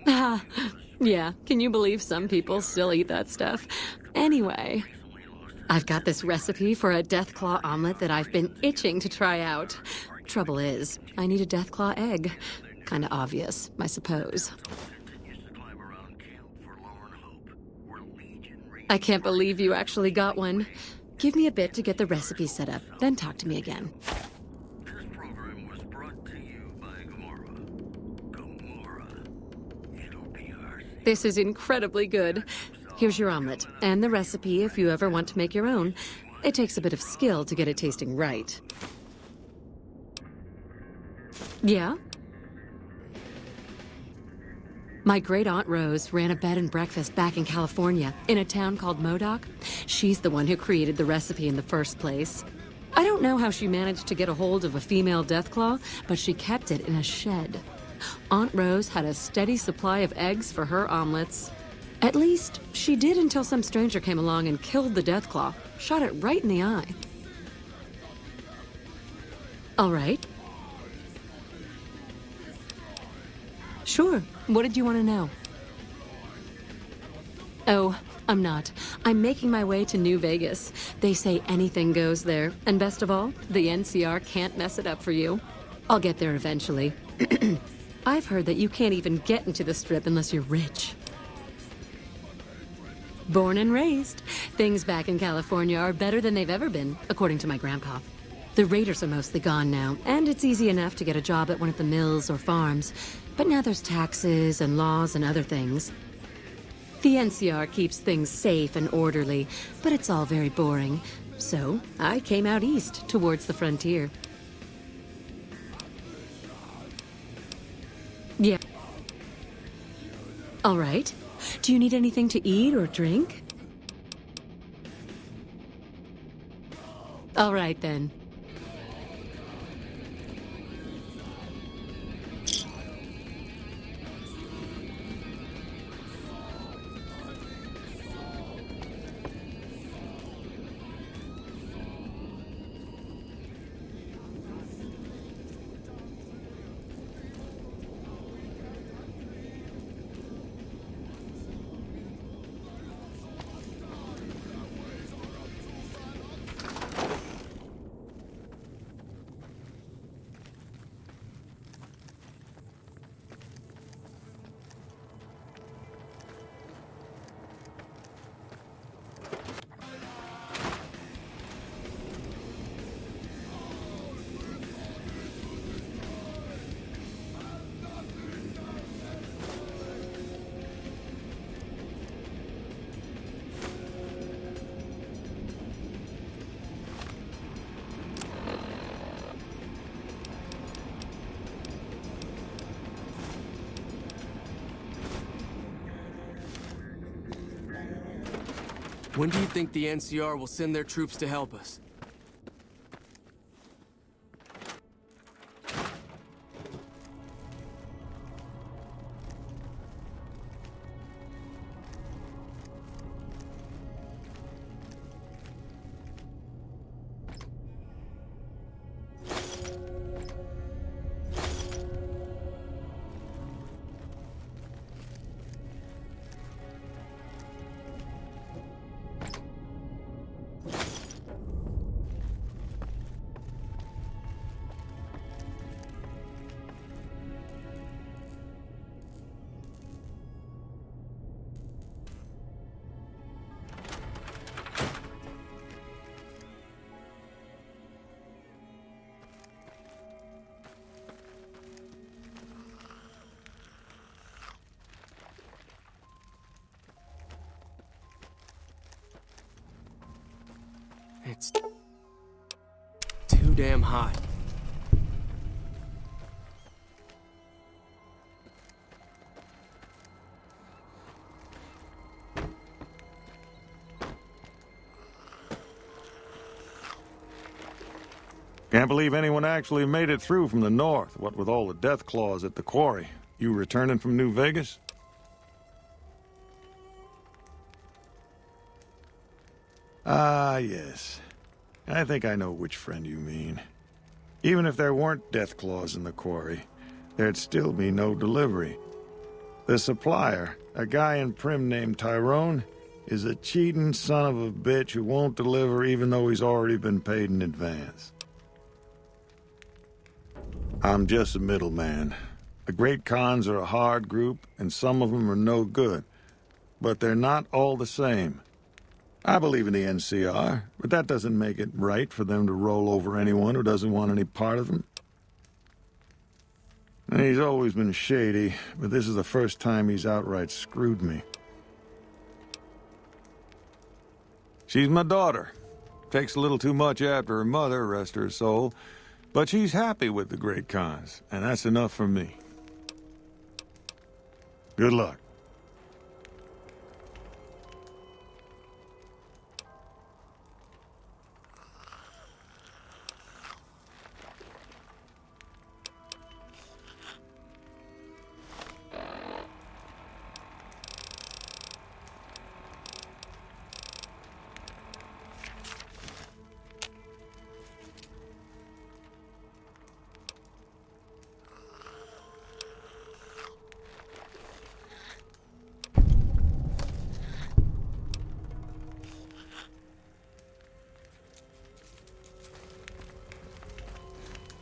Ah, yeah, can you believe some people still eat that stuff? Anyway, I've got this recipe for a Deathclaw omelet that I've been itching to try out. Trouble is, I need a Deathclaw egg. Kinda obvious, I suppose. I can't believe you actually got one. Give me a bit to get the recipe set up, then talk to me again. This is incredibly good. Here's your omelet, and the recipe if you ever want to make your own. It takes a bit of skill to get it tasting right. Yeah? My great-aunt Rose ran a bed and breakfast back in California, in a town called Modoc. She's the one who created the recipe in the first place. I don't know how she managed to get a hold of a female Deathclaw, but she kept it in a shed. Aunt Rose had a steady supply of eggs for her omelets. At least, she did until some stranger came along and killed the Deathclaw, shot it right in the eye. All right. Sure. What did you want to know? Oh, I'm not. I'm making my way to New Vegas. They say anything goes there. And best of all, the NCR can't mess it up for you. I'll get there eventually. I've heard that you can't even get into the Strip unless you're rich. Born and raised, things back in California are better than they've ever been, according to my grandpa. The raiders are mostly gone now, and it's easy enough to get a job at one of the mills or farms. But now there's taxes and laws and other things. The NCR keeps things safe and orderly, but it's all very boring. So I came out east, towards the frontier. Yeah. All right. Do you need anything to eat or drink? All right, then. When do you think the NCR will send their troops to help us? It's too damn hot. Can't believe anyone actually made it through from the north, what with all the death claws at the quarry. You returning from New Vegas? Ah, yes. I think I know which friend you mean. Even if there weren't death claws in the quarry, there'd still be no delivery. The supplier, a guy in Prim named Tyrone, is a cheating son of a bitch who won't deliver even though he's already been paid in advance. I'm just a middleman. The Great Khans are a hard group, and some of them are no good. But they're not all the same. I believe in the NCR, but that doesn't make it right for them to roll over anyone who doesn't want any part of them. And he's always been shady, but this is the first time he's outright screwed me. She's my daughter. Takes a little too much after her mother, rest her soul, but she's happy with the Great Khans, and that's enough for me. Good luck.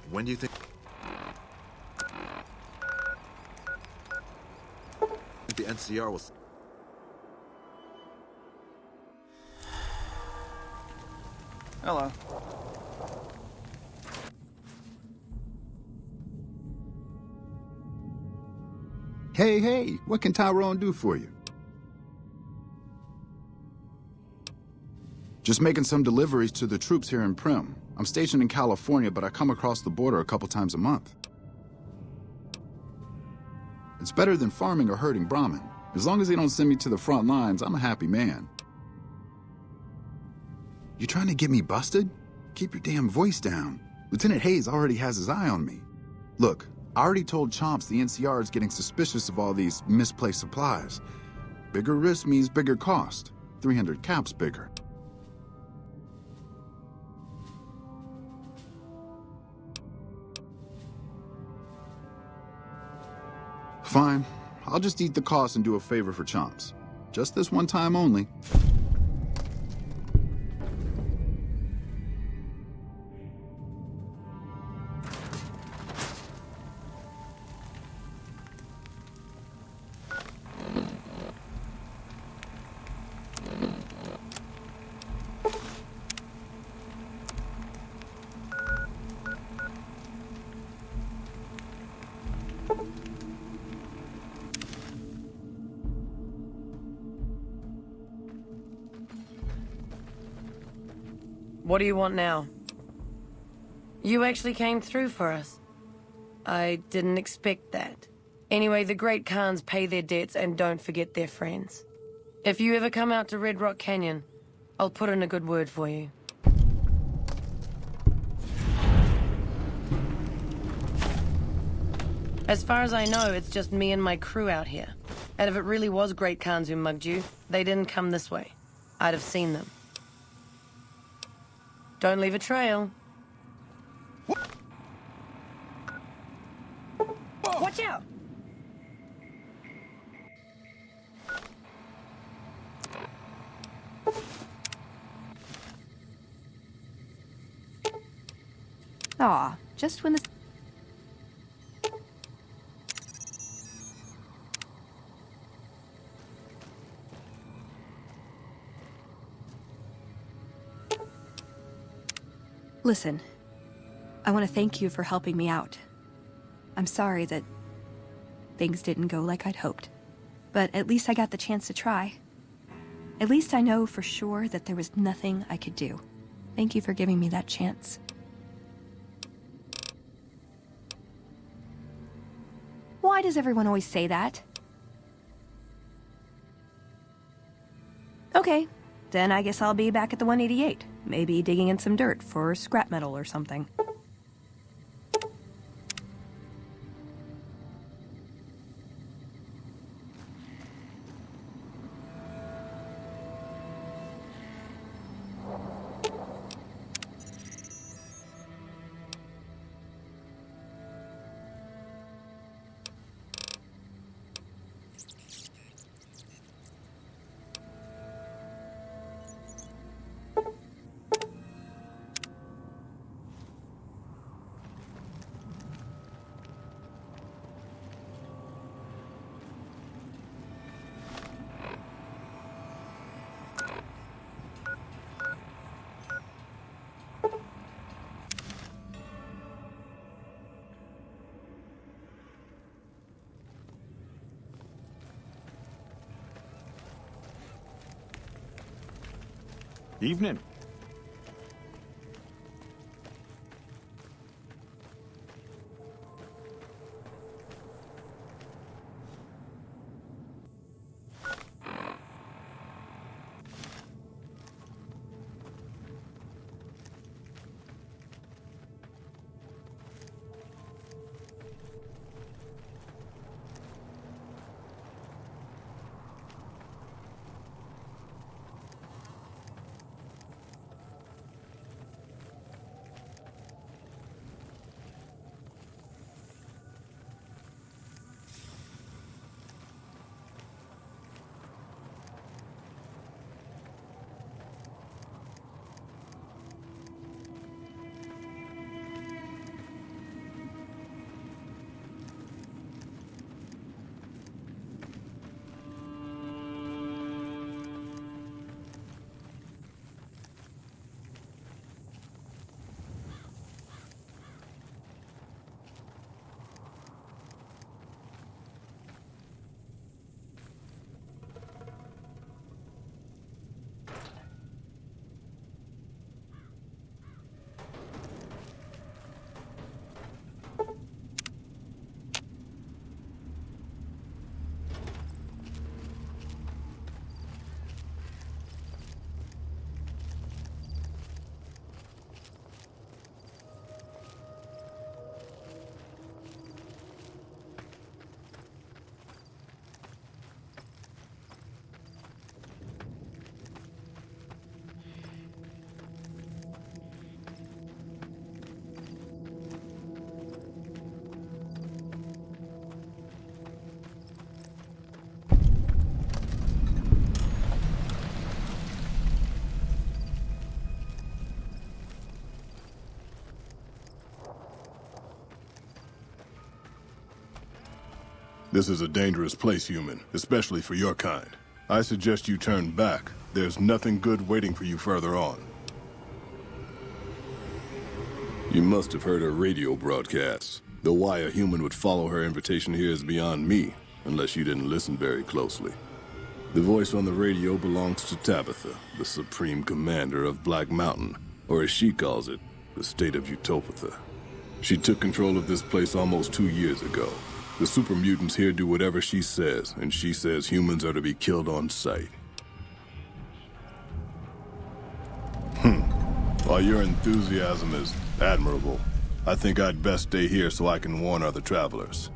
When do you think the NCR will... Hello. Hey, what can Tyrone do for you? Just making some deliveries to the troops here in Prim. I'm stationed in California, but I come across the border a couple times a month. It's better than farming or herding Brahmin. As long as they don't send me to the front lines, I'm a happy man. You trying to get me busted? Keep your damn voice down. Lieutenant Hayes already has his eye on me. Look, I already told Chomps the NCR is getting suspicious of all these misplaced supplies. Bigger risk means bigger cost. 300 caps bigger. Fine. I'll just eat the cost and do a favor for Chomps. Just this one time only. What do you want now? You actually came through for us. I didn't expect that. Anyway, the Great Khans pay their debts and don't forget their friends. If you ever come out to Red Rock Canyon, I'll put in a good word for you. As far as I know, it's just me and my crew out here. And if it really was Great Khans who mugged you, they didn't come this way. I'd have seen them. Don't leave a trail. Watch out! Aw, just when the... Listen, I want to thank you for helping me out. I'm sorry that things didn't go like I'd hoped, but at least I got the chance to try. At least I know for sure that there was nothing I could do. Thank you for giving me that chance. Why does everyone always say that? Okay, then I guess I'll be back at the 188. Maybe digging in some dirt for scrap metal or something. Evening. This is a dangerous place, human, especially for your kind. I suggest you turn back. There's nothing good waiting for you further on. You must have heard her radio broadcasts. Though why a human would follow her invitation here is beyond me, unless you didn't listen very closely. The voice on the radio belongs to Tabitha, the supreme commander of Black Mountain, or as she calls it, the state of Utopatha. She took control of this place almost 2 years ago. The super mutants here do whatever she says, and she says humans are to be killed on sight. While your enthusiasm is admirable, I think I'd best stay here so I can warn other travelers.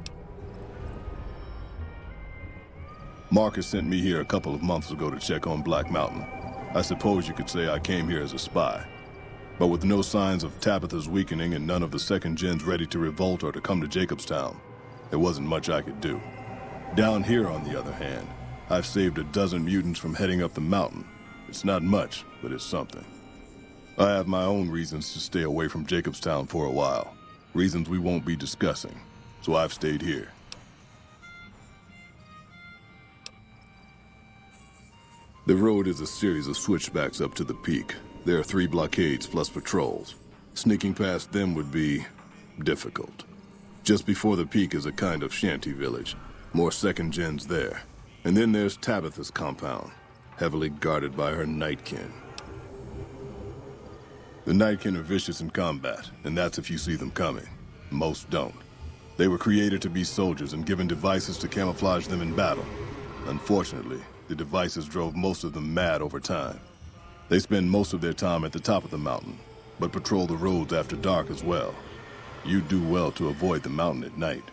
Marcus sent me here a couple of months ago to check on Black Mountain. I suppose you could say I came here as a spy. But with no signs of Tabitha's weakening and none of the second gens ready to revolt or to come to Jacobstown, there wasn't much I could do. Down here, on the other hand, I've saved a dozen mutants from heading up the mountain. It's not much, but it's something. I have my own reasons to stay away from Jacobstown for a while. Reasons we won't be discussing, so I've stayed here. The road is a series of switchbacks up to the peak. There are 3 blockades plus patrols. Sneaking past them would be difficult. Just before the peak is a kind of shanty village. More second gens there. And then there's Tabitha's compound, heavily guarded by her Nightkin. The Nightkin are vicious in combat, and that's if you see them coming. Most don't. They were created to be soldiers and given devices to camouflage them in battle. Unfortunately, the devices drove most of them mad over time. They spend most of their time at the top of the mountain, but patrol the roads after dark as well. You do well to avoid the mountain at night.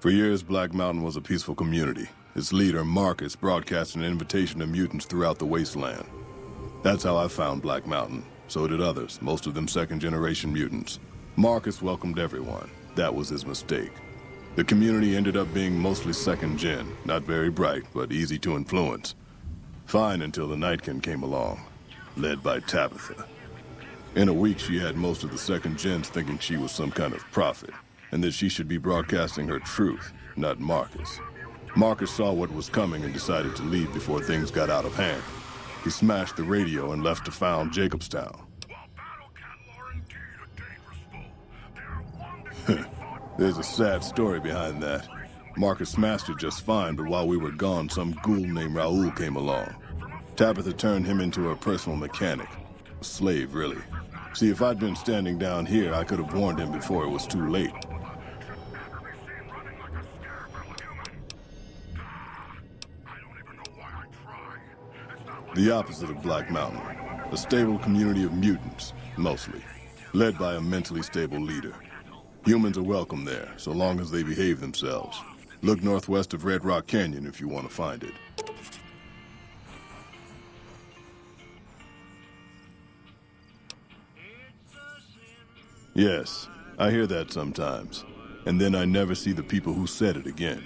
For years, Black Mountain was a peaceful community. Its leader, Marcus, broadcast an invitation to mutants throughout the wasteland. That's how I found Black Mountain. So did others, most of them second-generation mutants. Marcus welcomed everyone. That was his mistake. The community ended up being mostly second-gen, not very bright, but easy to influence. Fine until the Nightkin came along, led by Tabitha. In a week, she had most of the second gens thinking she was some kind of prophet, and that she should be broadcasting her truth, not Marcus. Marcus saw what was coming and decided to leave before things got out of hand. He smashed the radio and left to found Jacobstown. There's a sad story behind that. Marcus smashed it just fine, but while we were gone, some ghoul named Raoul came along. Tabitha turned him into her personal mechanic. A slave, really. See, if I'd been standing down here, I could have warned him before it was too late. The opposite of Black Mountain. A stable community of mutants, mostly. Led by a mentally stable leader. Humans are welcome there, so long as they behave themselves. Look northwest of Red Rock Canyon if you want to find it. Yes, I hear that sometimes. And then I never see the people who said it again.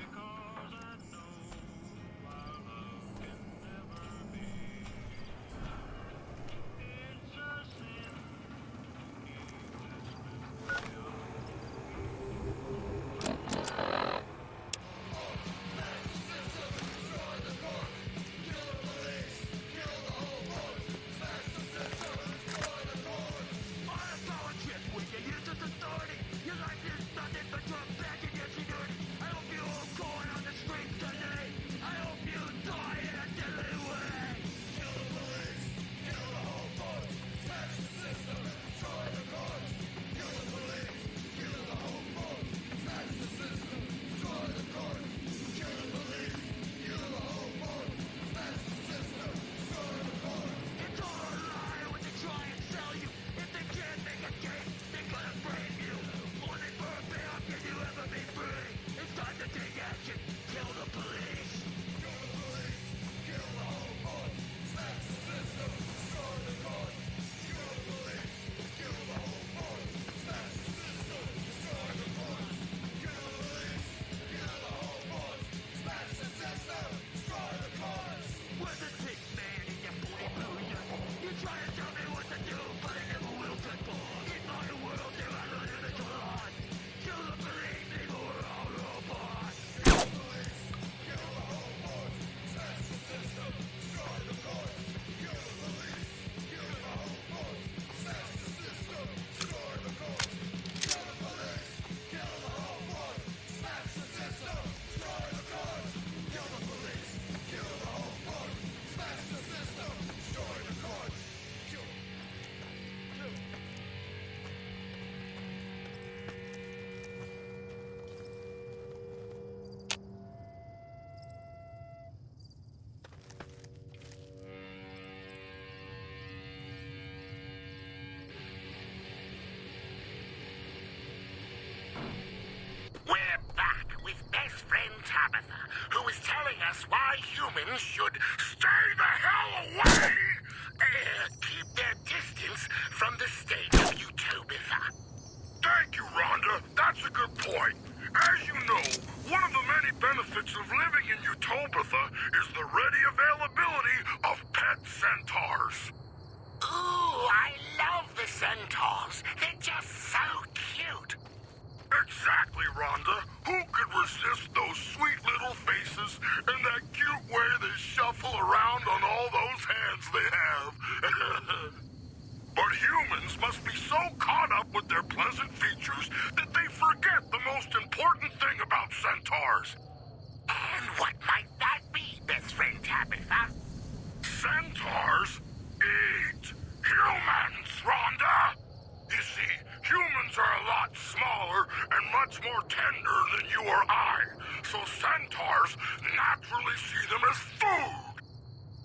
humans should stay the hell away! Keep their distance from the state of Utopia. Thank you, Rhonda. That's a good point. As you know, one of the many benefits of living in Utopia is the ready availability of pet centaurs. Ooh, I love the centaurs. They're just so cute. Exactly, Rhonda. Who could resist those sweet little faces and that cute way they shuffle around on all those hands they have? But humans must be so caught up with their pleasant features that they forget the most important thing about centaurs. And what might that be, best friend Tabitha? Centaurs eat humans, Rhonda! You see, humans are a lot smaller and much more tender than you or I, so centaurs naturally see them as food.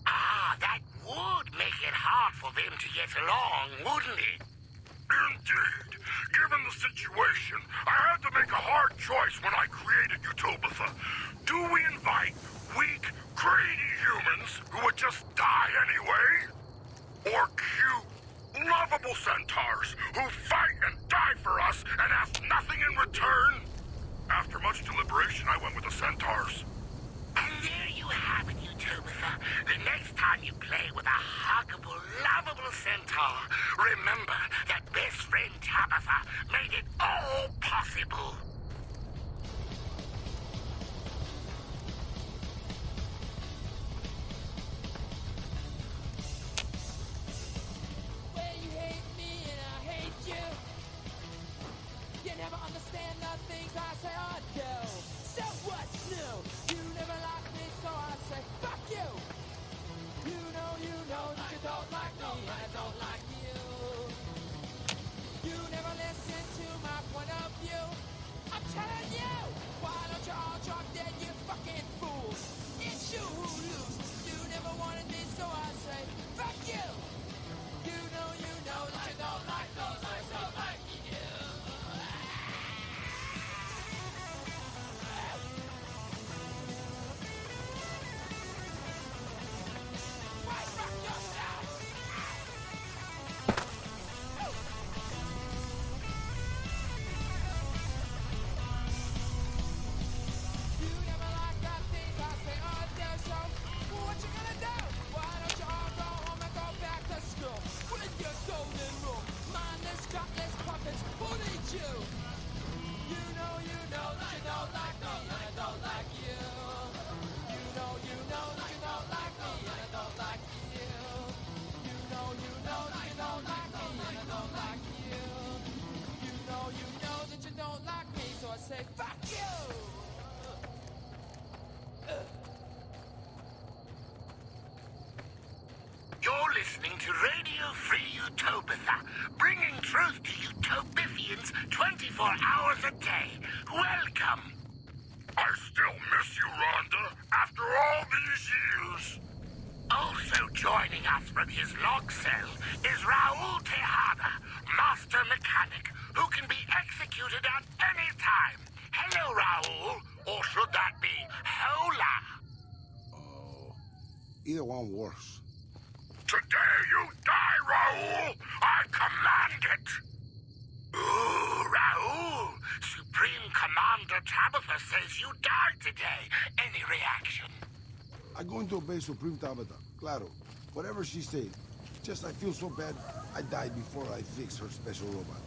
Ah, that would make it hard for them to get along, wouldn't it? Indeed. Given the situation, I had to make a hard choice when I created Utopia. Do we invite weak, greedy humans who would just die anyway? Or cute, lovable centaurs who fight and die for us and ask nothing in return? After much deliberation, I went with the centaurs. And there you have it, Utopia. The next time you play with a huggable, lovable centaur, remember that best friend Tabitha made it all possible. Well, you hate me and I hate you. You never understand the things I say or do. So what? bringing truth to Utopians 24 hours a day. Welcome. I still miss you, Rhonda, after all these years. Also joining us from his log cell is Raul Tejada, master mechanic, who can be executed at any time. Hello, Raul. Or should that be Hola? Either one works. Today you die, Raul! I command it! Ooh, Raul! Supreme Commander Tabitha says you died today. Any reaction? I go into obey Supreme Tabitha. Claro. Whatever she says. Just I feel so bad, I died before I fix her special robot.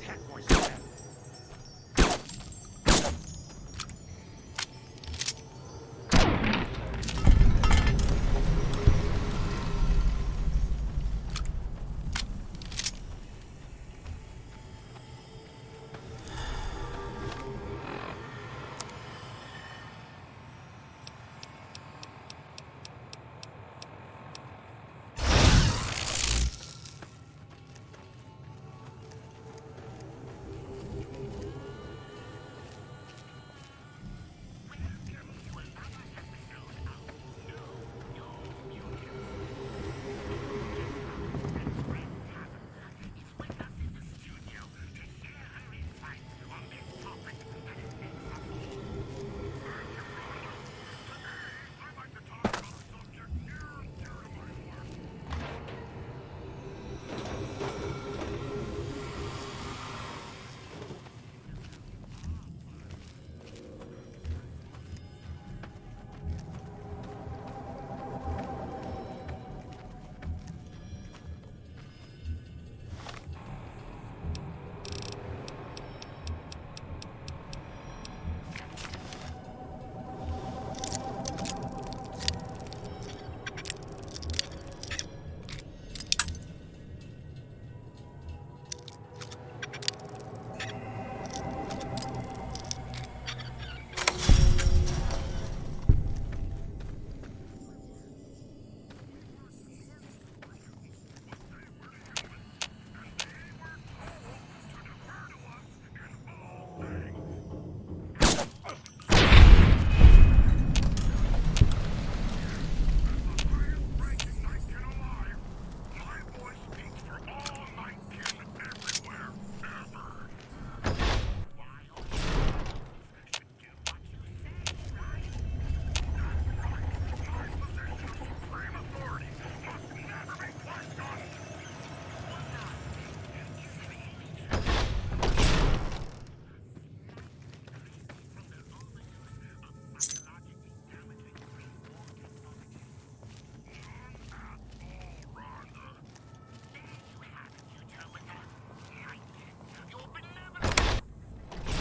protect myself.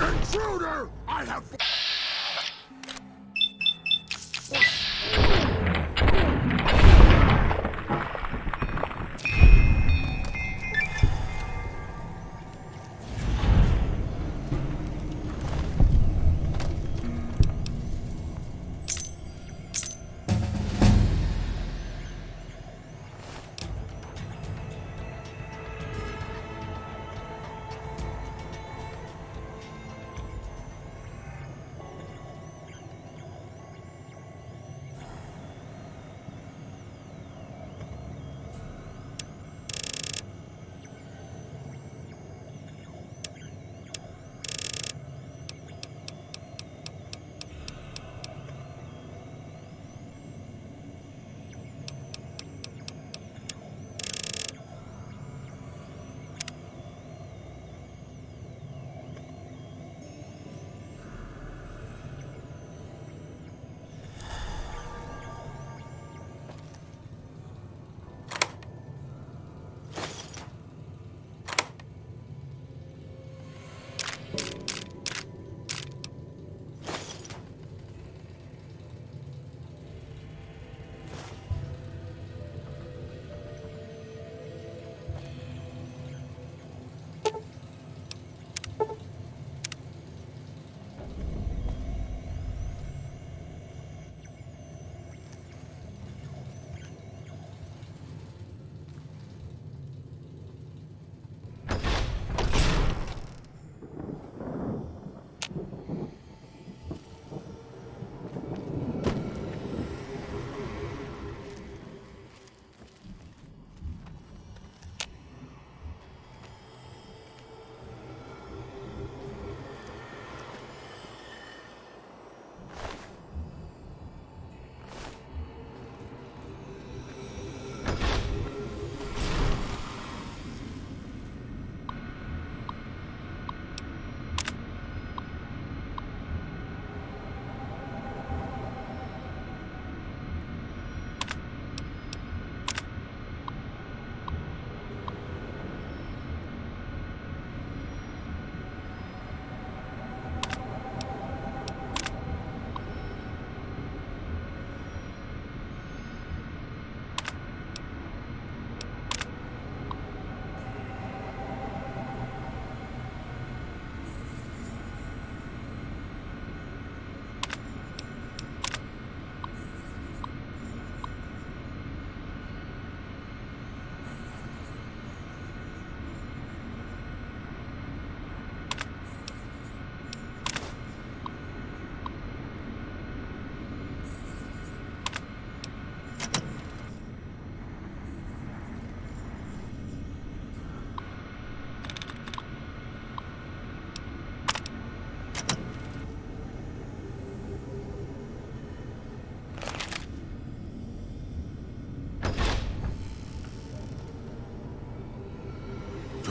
Intruder! I have...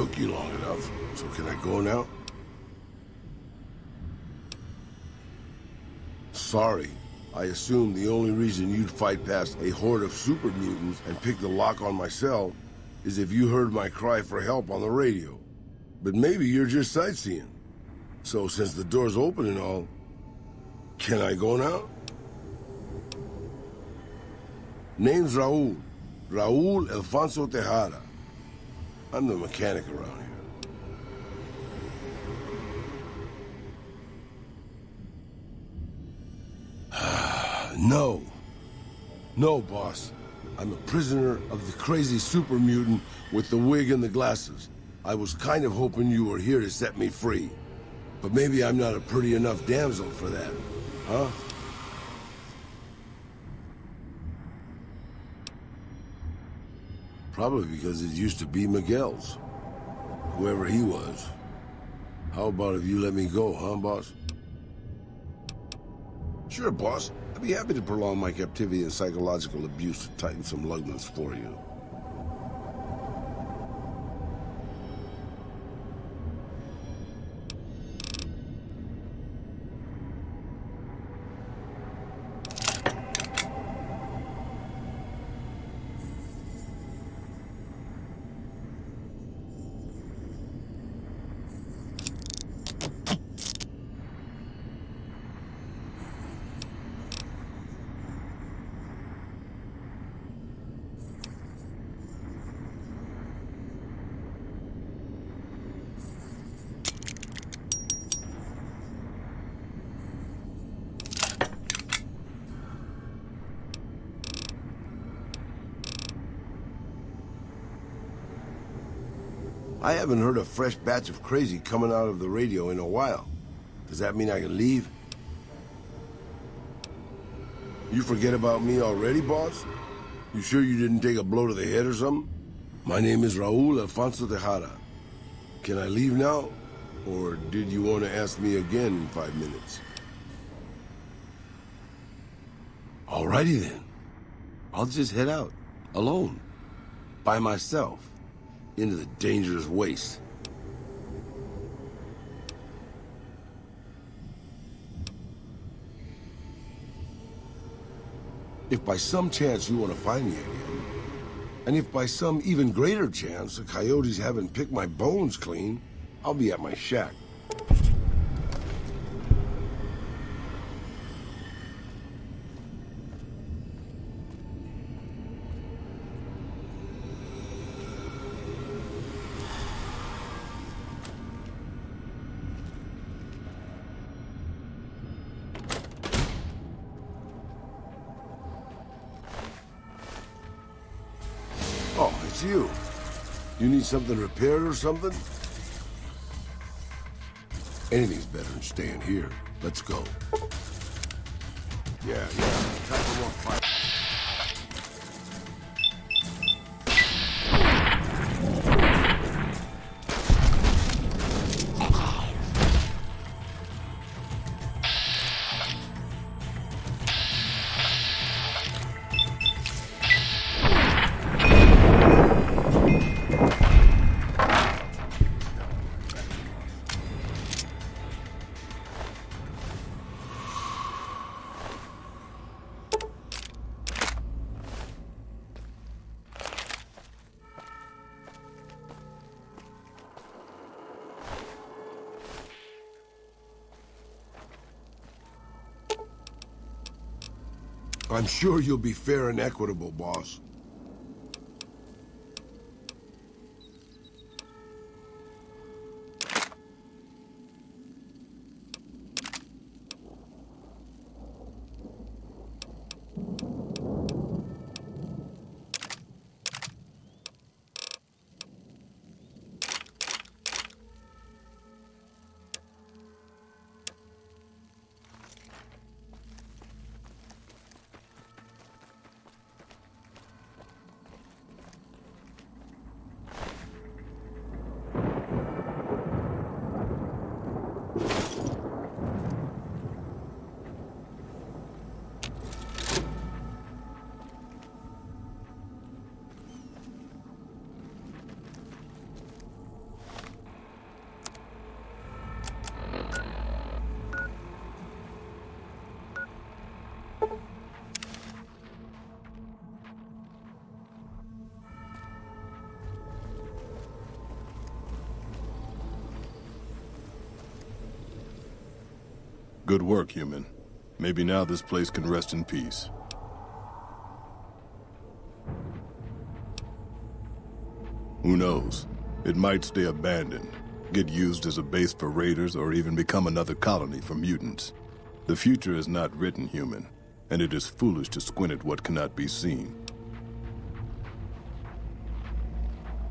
took you long enough, so can I go now? Sorry. I assumed the only reason you'd fight past a horde of super mutants and pick the lock on my cell is if you heard my cry for help on the radio. But maybe you're just sightseeing. So since the door's open and all, can I go now? Name's Raul. Raul Alfonso Tejada. I'm the mechanic around here. No. No, boss. I'm a prisoner of the crazy super mutant with the wig and the glasses. I was kind of hoping you were here to set me free. But maybe I'm not a pretty enough damsel for that. Huh? Probably because it used to be Miguel's. Whoever he was. How about if you let me go, huh, boss? Sure, boss. I'd be happy to prolong my captivity and psychological abuse to tighten some lugness for you. I haven't heard a fresh batch of crazy coming out of the radio in a while. Does that mean I can leave? You forget about me already, boss? You sure you didn't take a blow to the head or something? My name is Raul Alfonso Tejada. Can I leave now? Or did you want to ask me again in 5 minutes? Alrighty then. I'll just head out, alone, by myself, into the dangerous waste. If by some chance you want to find me again, and if by some even greater chance the coyotes haven't picked my bones clean, I'll be at my shack. Oh, it's you. You need something repaired or something? Anything's better than staying here. Let's go. Yeah. Time for more fight. I'm sure you'll be fair and equitable, boss. Good work, human. Maybe now this place can rest in peace. Who knows? It might stay abandoned, get used as a base for raiders, or even become another colony for mutants. The future is not written, human, and it is foolish to squint at what cannot be seen.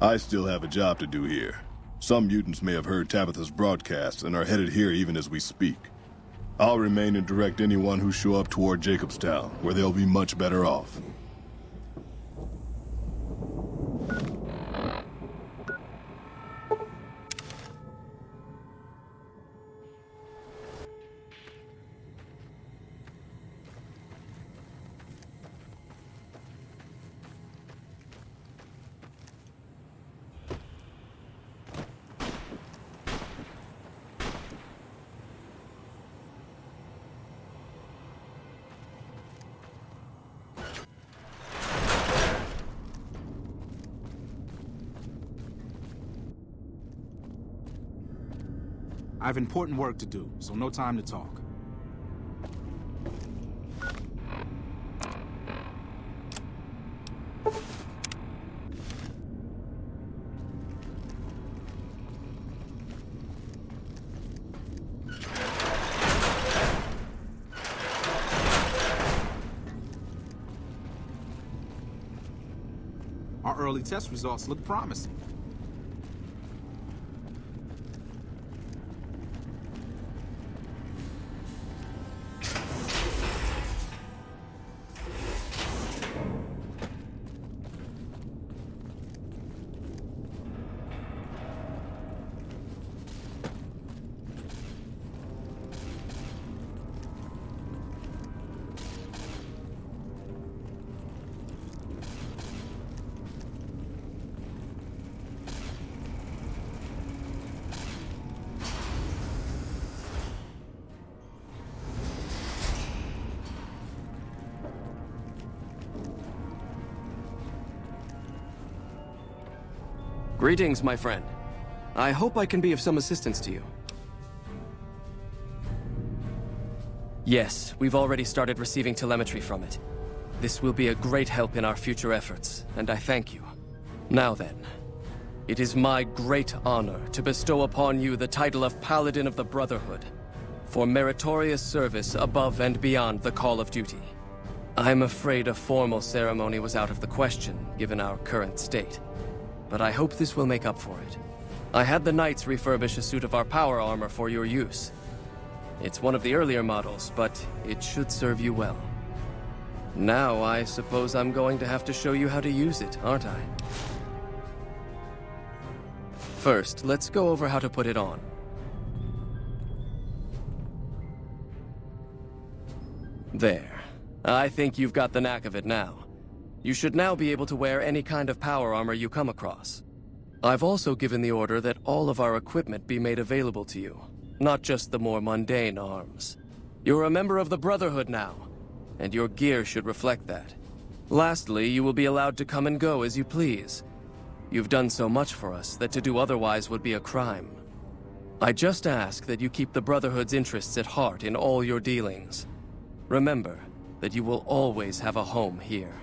I still have a job to do here. Some mutants may have heard Tabitha's broadcasts and are headed here even as we speak. I'll remain and direct anyone who show up toward Jacobstown, where they'll be much better off. I have important work to do, so no time to talk. Our early test results look promising. Greetings, my friend. I hope I can be of some assistance to you. Yes, we've already started receiving telemetry from it. This will be a great help in our future efforts, and I thank you. Now then, it is my great honor to bestow upon you the title of Paladin of the Brotherhood, for meritorious service above and beyond the call of duty. I'm afraid a formal ceremony was out of the question, given our current state. But I hope this will make up for it. I had the Knights refurbish a suit of our power armor for your use. It's one of the earlier models, but it should serve you well. Now I suppose I'm going to have to show you how to use it, aren't I? First, let's go over how to put it on. There. I think you've got the knack of it now. You should now be able to wear any kind of power armor you come across. I've also given the order that all of our equipment be made available to you, not just the more mundane arms. You're a member of the Brotherhood now, and your gear should reflect that. Lastly, you will be allowed to come and go as you please. You've done so much for us that to do otherwise would be a crime. I just ask that you keep the Brotherhood's interests at heart in all your dealings. Remember that you will always have a home here.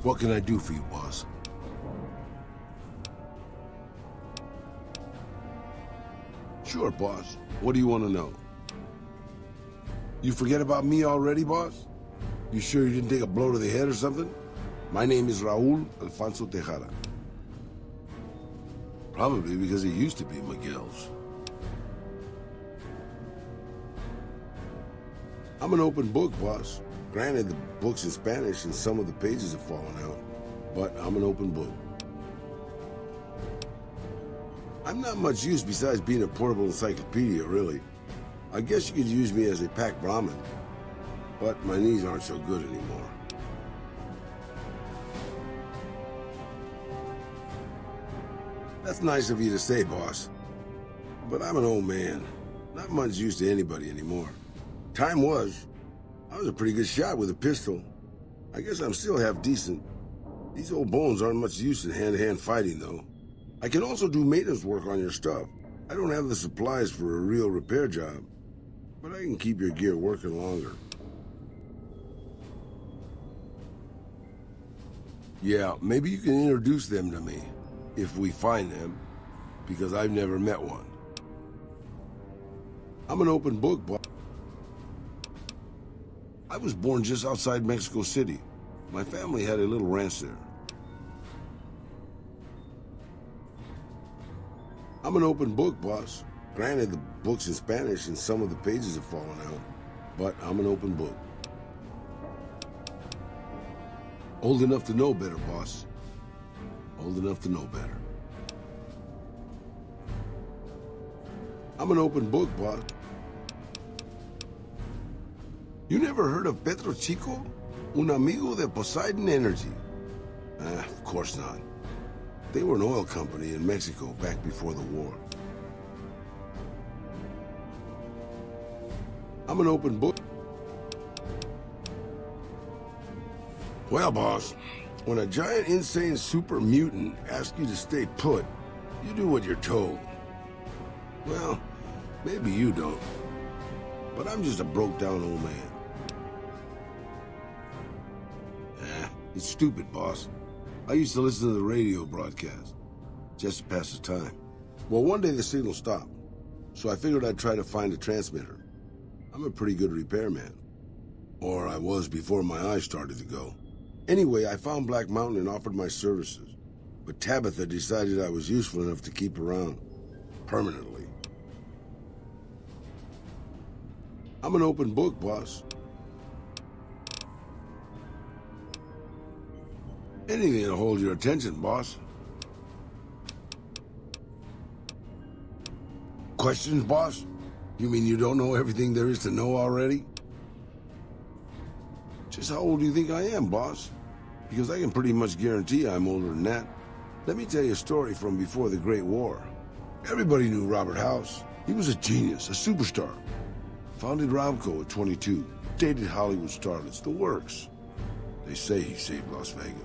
What can I do for you, boss? Sure, boss. What do you want to know? You forget about me already, boss? You sure you didn't take a blow to the head or something? My name is Raul Alfonso Tejada. Probably because it used to be Miguel's. I'm an open book, boss. Granted, the book's in Spanish and some of the pages have fallen out, but I'm an open book. I'm not much use besides being a portable encyclopedia, really. I guess you could use me as a pack Brahmin, but my knees aren't so good anymore. That's nice of you to say, boss. But I'm an old man. Not much use to anybody anymore. Time was. I was a pretty good shot with a pistol. I guess I'm still half decent. These old bones aren't much use in hand-to-hand fighting, though. I can also do maintenance work on your stuff. I don't have the supplies for a real repair job, but I can keep your gear working longer. Yeah, maybe you can introduce them to me, if we find them, because I've never met one. I'm an open book, boss. I was born just outside Mexico City. My family had a little ranch there. I'm an open book, boss. Granted, the book's in Spanish and some of the pages have fallen out, but I'm an open book. Old enough to know better, boss. Old enough to know better. I'm an open book, boss. You never heard of Petro Chico? Un amigo de Poseidon Energy. Of course not. They were an oil company in Mexico back before the war. I'm an open book. Well, boss, when a giant, insane super mutant asks you to stay put, you do what you're told. Well, maybe you don't. But I'm just a broke-down old man. It's stupid, boss. I used to listen to the radio broadcast, just to pass the time. Well, one day the signal stopped, so I figured I'd try to find a transmitter. I'm a pretty good repairman. Or I was before my eyes started to go. Anyway, I found Black Mountain and offered my services. But Tabitha decided I was useful enough to keep around. Permanently. I'm an open book, boss. Anything to hold your attention, boss. Questions, boss? You mean you don't know everything there is to know already? Just how old do you think I am, boss? Because I can pretty much guarantee I'm older than that. Let me tell you a story from before the Great War. Everybody knew Robert House. He was a genius, a superstar. Founded Robco at 22. Dated Hollywood starlets, the works. They say he saved Las Vegas.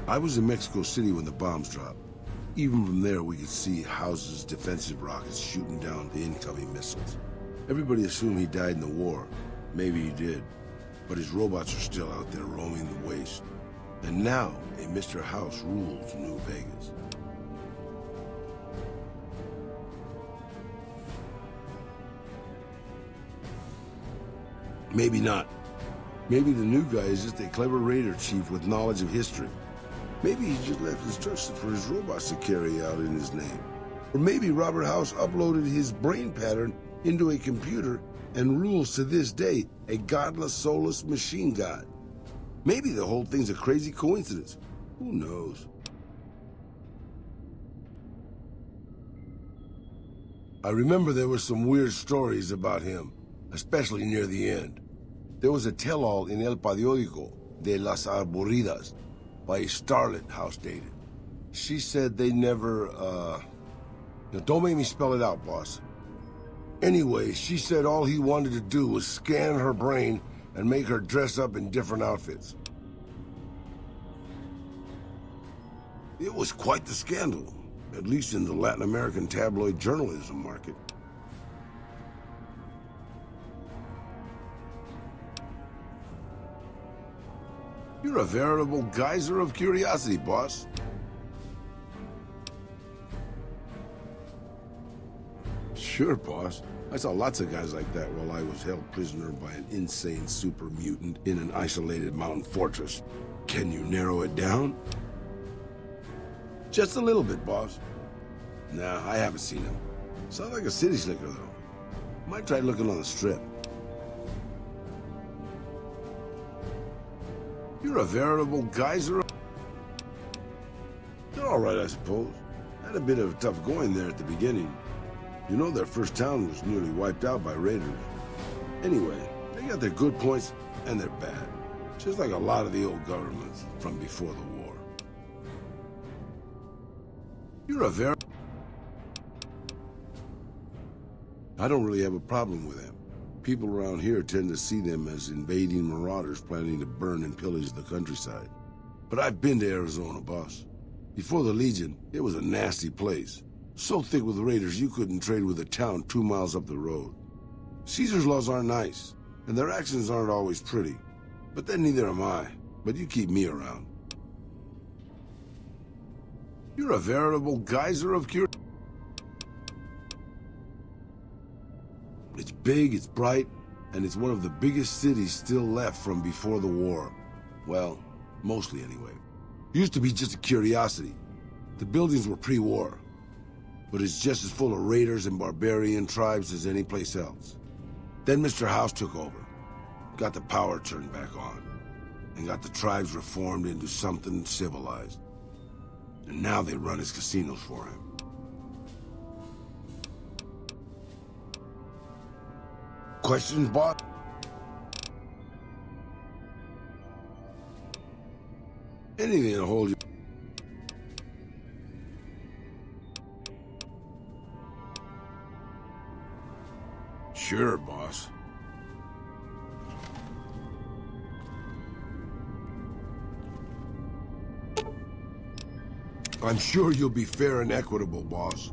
I was in Mexico City when the bombs dropped. Even from there, we could see House's defensive rockets shooting down the incoming missiles. Everybody assumed he died in the war. Maybe he did. But his robots are still out there roaming the waste. And now, a Mr. House rules New Vegas. Maybe not. Maybe the new guy is just a clever raider chief with knowledge of history. Maybe he just left instructions for his robots to carry out in his name. Or maybe Robert House uploaded his brain pattern into a computer and rules to this day a godless, soulless machine god. Maybe the whole thing's a crazy coincidence. Who knows? I remember there were some weird stories about him, especially near the end. There was a tell-all in El Periódico de las Arboridas by a starlet House dated. She said they never, don't make me spell it out, boss. Anyway, she said all he wanted to do was scan her brain and make her dress up in different outfits. It was quite the scandal, at least in the Latin American tabloid journalism market. You're a veritable geyser of curiosity, boss. Sure, boss. I saw lots of guys like that while I was held prisoner by an insane super mutant in an isolated mountain fortress. Can you narrow it down? Just a little bit, boss. Nah, I haven't seen him. Sounds like a city slicker, though. Might try looking on the strip. You're a veritable geyser. They're all right, I suppose. Had a bit of tough going there at the beginning. You know, their first town was nearly wiped out by raiders. Anyway, they got their good points and their bad. Just like a lot of the old governments from before the war. You're a very... I don't really have a problem with them. People around here tend to see them as invading marauders planning to burn and pillage the countryside. But I've been to Arizona, boss. Before the Legion, it was a nasty place. So thick with raiders you couldn't trade with a town 2 miles up the road. Caesar's laws aren't nice, and their actions aren't always pretty. But then neither am I. But you keep me around. You're a veritable geyser of curiosity. It's big, it's bright, and it's one of the biggest cities still left from before the war. Well, mostly anyway. Used to be just a curiosity. The buildings were pre-war. But it's just as full of raiders and barbarian tribes as any place else. Then Mr. House took over. Got the power turned back on. And got the tribes reformed into something civilized. And now they run his casinos for him. Questions, boss? Anything to hold you. Sure, boss. I'm sure you'll be fair and equitable, boss.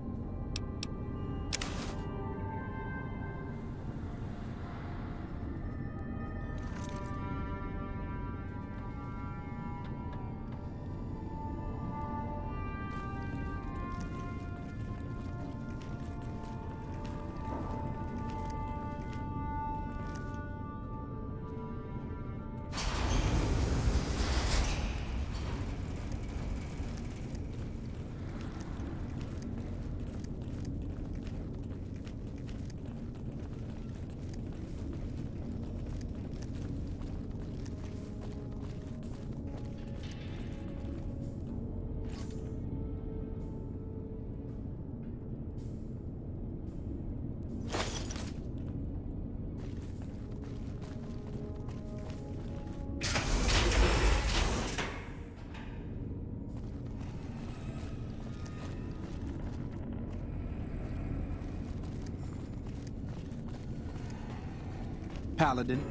Paladin.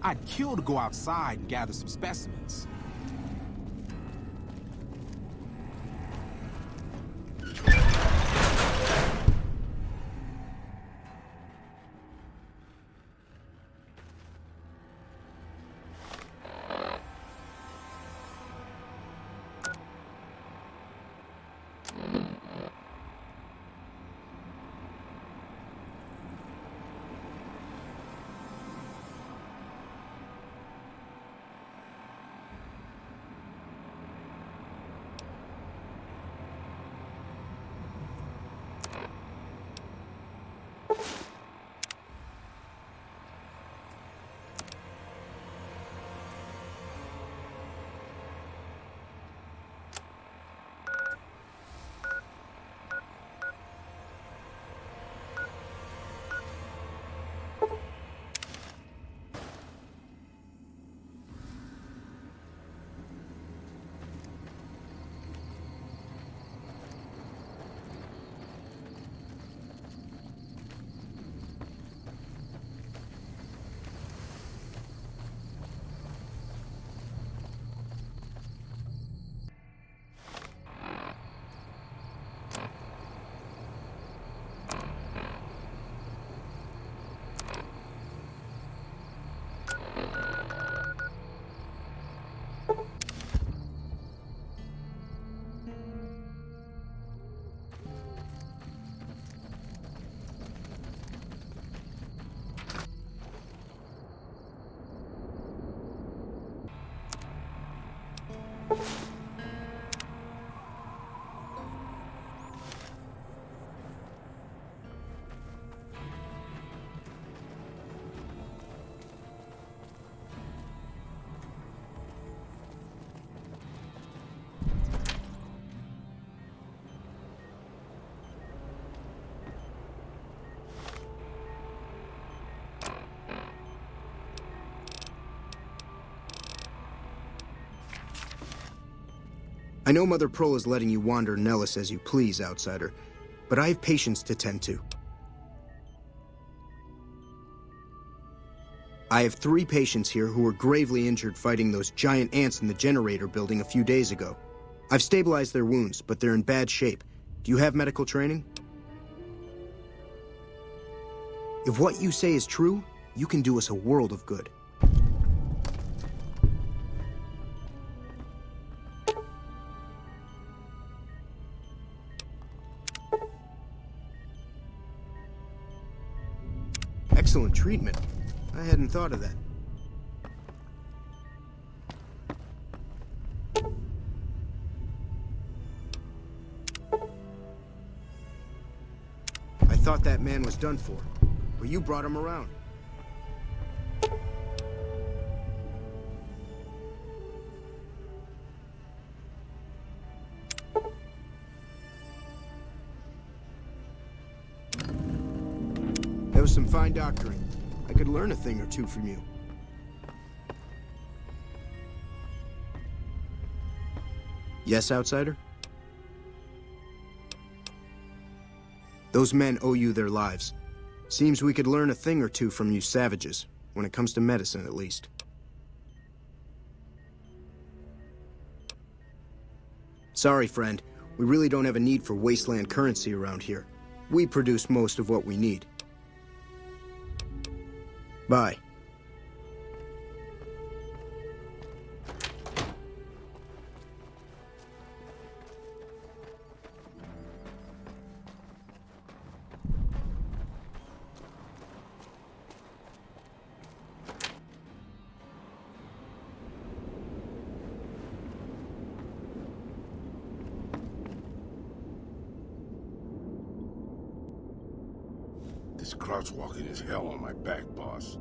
I'd kill to go outside and gather some specimens. I know Mother Pearl is letting you wander Nellis as you please, outsider, but I have patients to tend to. I have 3 patients here who were gravely injured fighting those giant ants in the generator building a few days ago. I've stabilized their wounds, but they're in bad shape. Do you have medical training? If what you say is true, you can do us a world of good. Excellent treatment. I hadn't thought of that. I thought that man was done for, but you brought him around. That was some fine doctoring. I could learn a thing or two from you. Yes, outsider? Those men owe you their lives. Seems we could learn a thing or two from you savages, when it comes to medicine at least. Sorry, friend. We really don't have a need for wasteland currency around here. We produce most of what we need. Bye. This crouch walking is hell on my back, boss.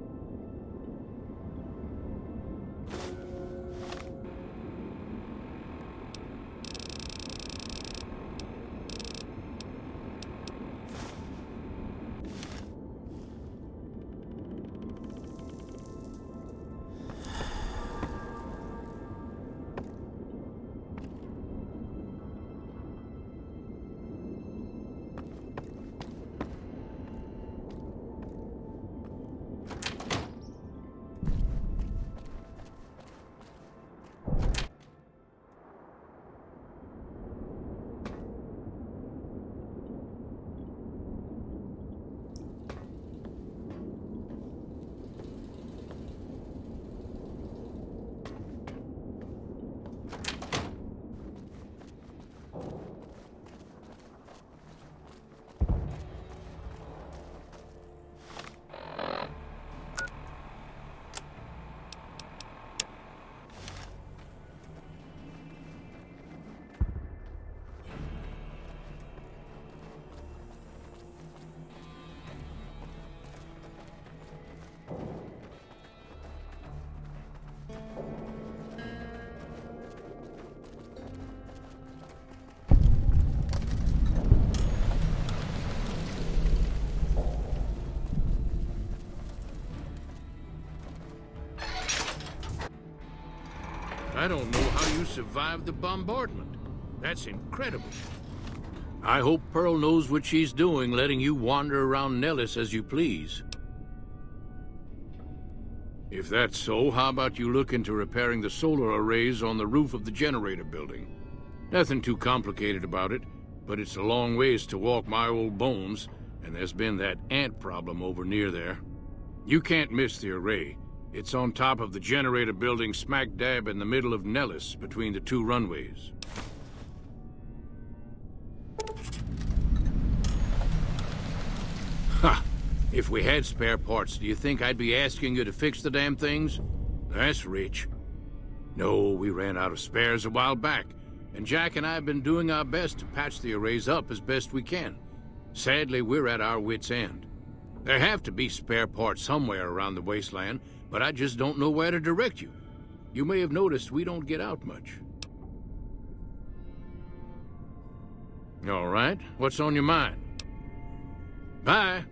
I don't know how you survived the bombardment. That's incredible. I hope Pearl knows what she's doing, letting you wander around Nellis as you please. If that's so, how about you look into repairing the solar arrays on the roof of the generator building? Nothing too complicated about it, but it's a long ways to walk my old bones, and there's been that ant problem over near there. You can't miss the array. It's on top of the generator building smack dab in the middle of Nellis, between the 2 runways. Ha! If we had spare parts, do you think I'd be asking you to fix the damn things? That's rich. No, we ran out of spares a while back, and Jack and I have been doing our best to patch the arrays up as best we can. Sadly, we're at our wits' end. There have to be spare parts somewhere around the wasteland, but I just don't know where to direct you. You may have noticed we don't get out much. All right, what's on your mind? Bye.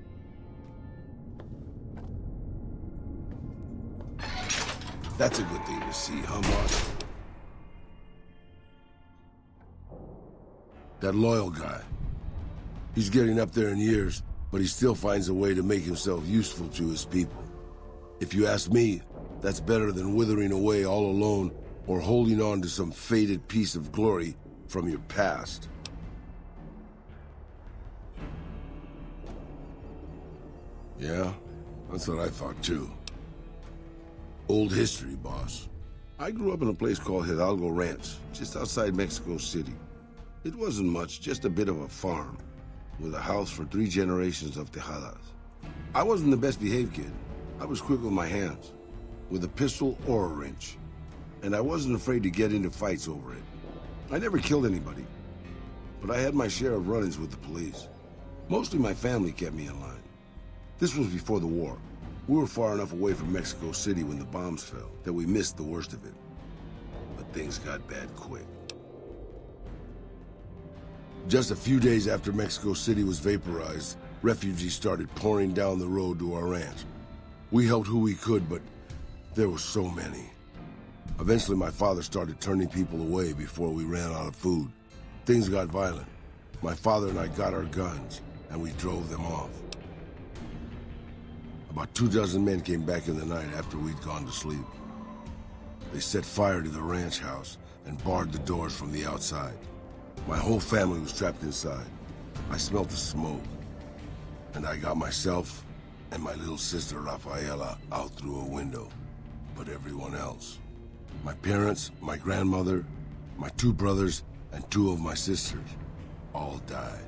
That's a good thing to see, huh, boss? That loyal guy. He's getting up there in years, but he still finds a way to make himself useful to his people. If you ask me, that's better than withering away all alone or holding on to some faded piece of glory from your past. Yeah, that's what I thought too. Old history, boss. I grew up in a place called Hidalgo Ranch, just outside Mexico City. It wasn't much, just a bit of a farm, with a house for 3 generations of Tejadas. I wasn't the best behaved kid. I was quick with my hands, with a pistol or a wrench. And I wasn't afraid to get into fights over it. I never killed anybody, but I had my share of run-ins with the police. Mostly my family kept me in line. This was before the war. We were far enough away from Mexico City when the bombs fell that we missed the worst of it. But things got bad quick. Just a few days after Mexico City was vaporized, refugees started pouring down the road to our ranch. We helped who we could, but there were so many. Eventually, my father started turning people away before we ran out of food. Things got violent. My father and I got our guns, and we drove them off. About 24 men came back in the night after we'd gone to sleep. They set fire to the ranch house and barred the doors from the outside. My whole family was trapped inside. I smelled the smoke, and I got myself and my little sister Rafaela out through a window. But everyone else, my parents, my grandmother, my 2 brothers, and 2 of my sisters, all died.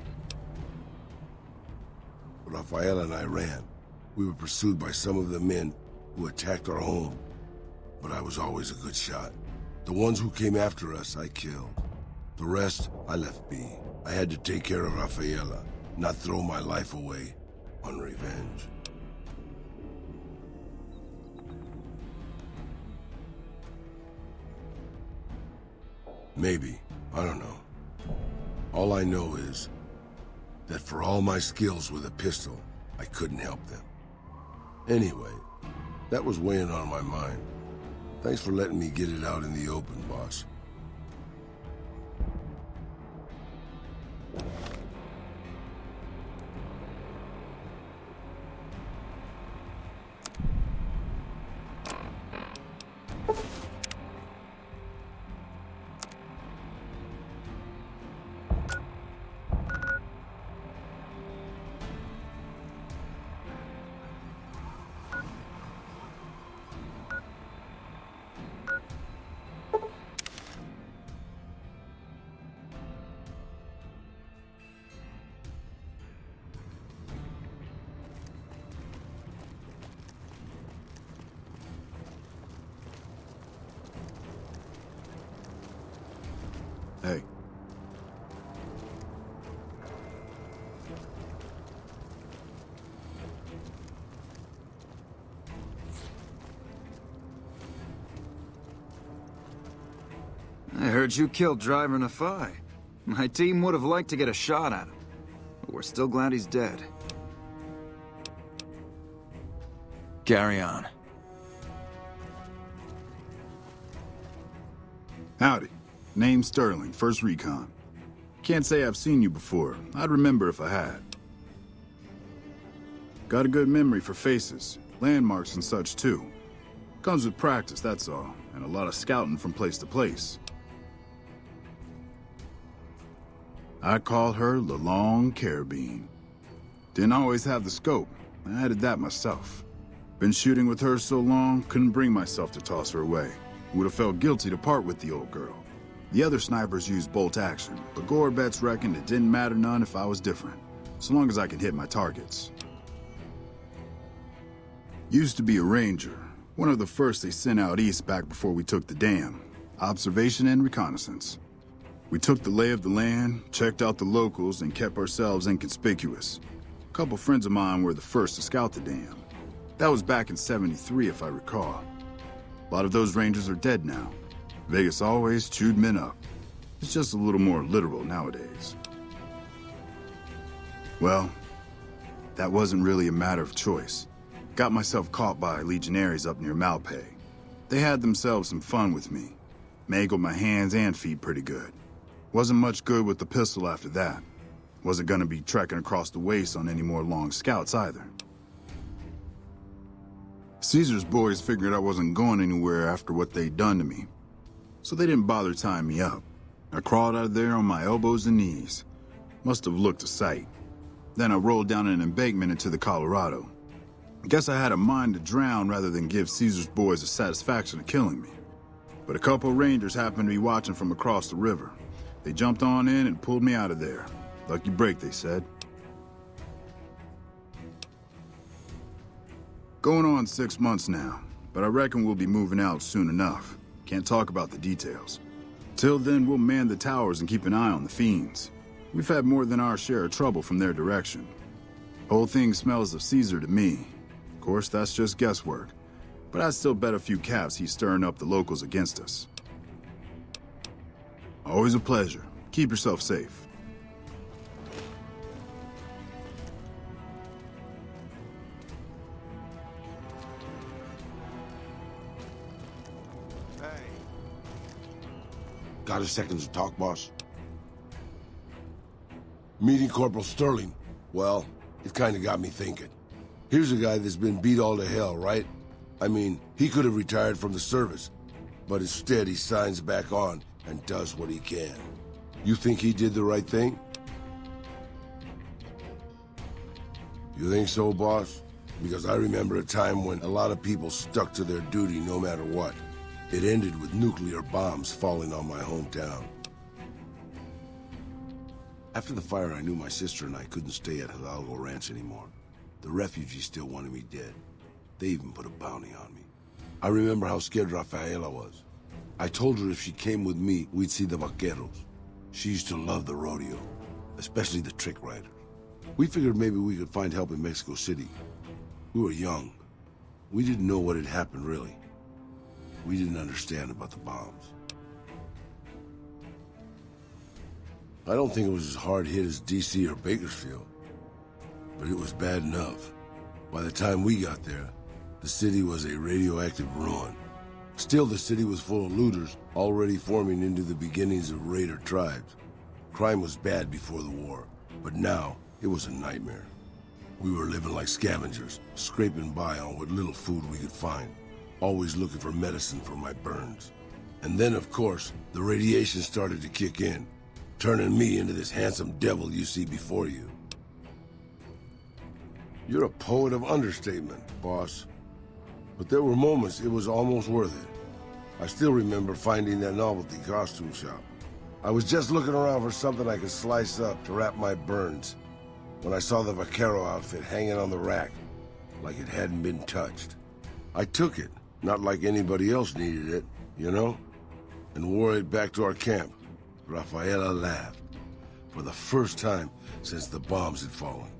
Rafaela and I ran. We were pursued by some of the men who attacked our home, but I was always a good shot. The ones who came after us, I killed. The rest, I left be. I had to take care of Rafaela, not throw my life away on revenge. Maybe. I don't know. All I know is that for all my skills with a pistol, I couldn't help them. Anyway, that was weighing on my mind. Thanks for letting me get it out in the open, boss. Hey. I heard you killed Driver Nafai. My team would have liked to get a shot at him, but we're still glad he's dead. Carry on. Howdy. Name's Sterling, First Recon. Can't say I've seen you before. I'd remember if I had. Got a good memory for faces, landmarks and such too. Comes with practice, that's all, and a lot of scouting from place to place. I call her the Long Carabine. Didn't always have the scope. I added that myself. Been shooting with her so long, couldn't bring myself to toss her away. Would have felt guilty to part with the old girl. The other snipers used bolt action, but Gorbets reckoned it didn't matter none if I was different, so long as I could hit my targets. Used to be a ranger, one of the first they sent out east back before we took the dam. Observation and reconnaissance. We took the lay of the land, checked out the locals, and kept ourselves inconspicuous. A couple friends of mine were the first to scout the dam. That was back in '73, if I recall. A lot of those rangers are dead now. Vegas always chewed men up. It's just a little more literal nowadays. Well, that wasn't really a matter of choice. Got myself caught by legionaries up near Malpay. They had themselves some fun with me. Mangled my hands and feet pretty good. Wasn't much good with the pistol after that. Wasn't gonna be trekking across the waste on any more long scouts either. Caesar's boys figured I wasn't going anywhere after what they'd done to me, so they didn't bother tying me up. I crawled out of there on my elbows and knees. Must have looked a sight. Then I rolled down an embankment into the Colorado. I guess I had a mind to drown rather than give Caesar's boys the satisfaction of killing me. But a couple of rangers happened to be watching from across the river. They jumped on in and pulled me out of there. Lucky break, they said. Going on 6 months now, but I reckon we'll be moving out soon enough. Can't talk about the details. Till then, we'll man the towers and keep an eye on the fiends. We've had more than our share of trouble from their direction. Whole thing smells of Caesar to me. Of course, that's just guesswork. But I'd still bet a few caps he's stirring up the locals against us. Always a pleasure. Keep yourself safe. Got a second to talk, boss? Meeting Corporal Sterling. Well, it kinda got me thinking. Here's a guy that's been beat all to hell, right? I mean, he could have retired from the service, but instead he signs back on and does what he can. You think he did the right thing? You think so, boss? Because I remember a time when a lot of people stuck to their duty no matter what. It ended with nuclear bombs falling on my hometown. After the fire, I knew my sister and I couldn't stay at Hidalgo Ranch anymore. The refugees still wanted me dead. They even put a bounty on me. I remember how scared Rafaela was. I told her if she came with me, we'd see the Vaqueros. She used to love the rodeo, especially the trick riders. We figured maybe we could find help in Mexico City. We were young. We didn't know what had happened, really. We didn't understand about the bombs. I don't think it was as hard hit as DC or Bakersfield, but it was bad enough. By the time we got there, the city was a radioactive ruin. Still, the city was full of looters, already forming into the beginnings of raider tribes. Crime was bad before the war, but now it was a nightmare. We were living like scavengers, scraping by on what little food we could find, always looking for medicine for my burns. And then, of course, the radiation started to kick in, turning me into this handsome devil you see before you. You're a poet of understatement, boss. But there were moments it was almost worth it. I still remember finding that novelty costume shop. I was just looking around for something I could slice up to wrap my burns when I saw the Vaquero outfit hanging on the rack, like it hadn't been touched. I took it, not like anybody else needed it, you know, and wore it back to our camp. Rafaela laughed, for the first time since the bombs had fallen.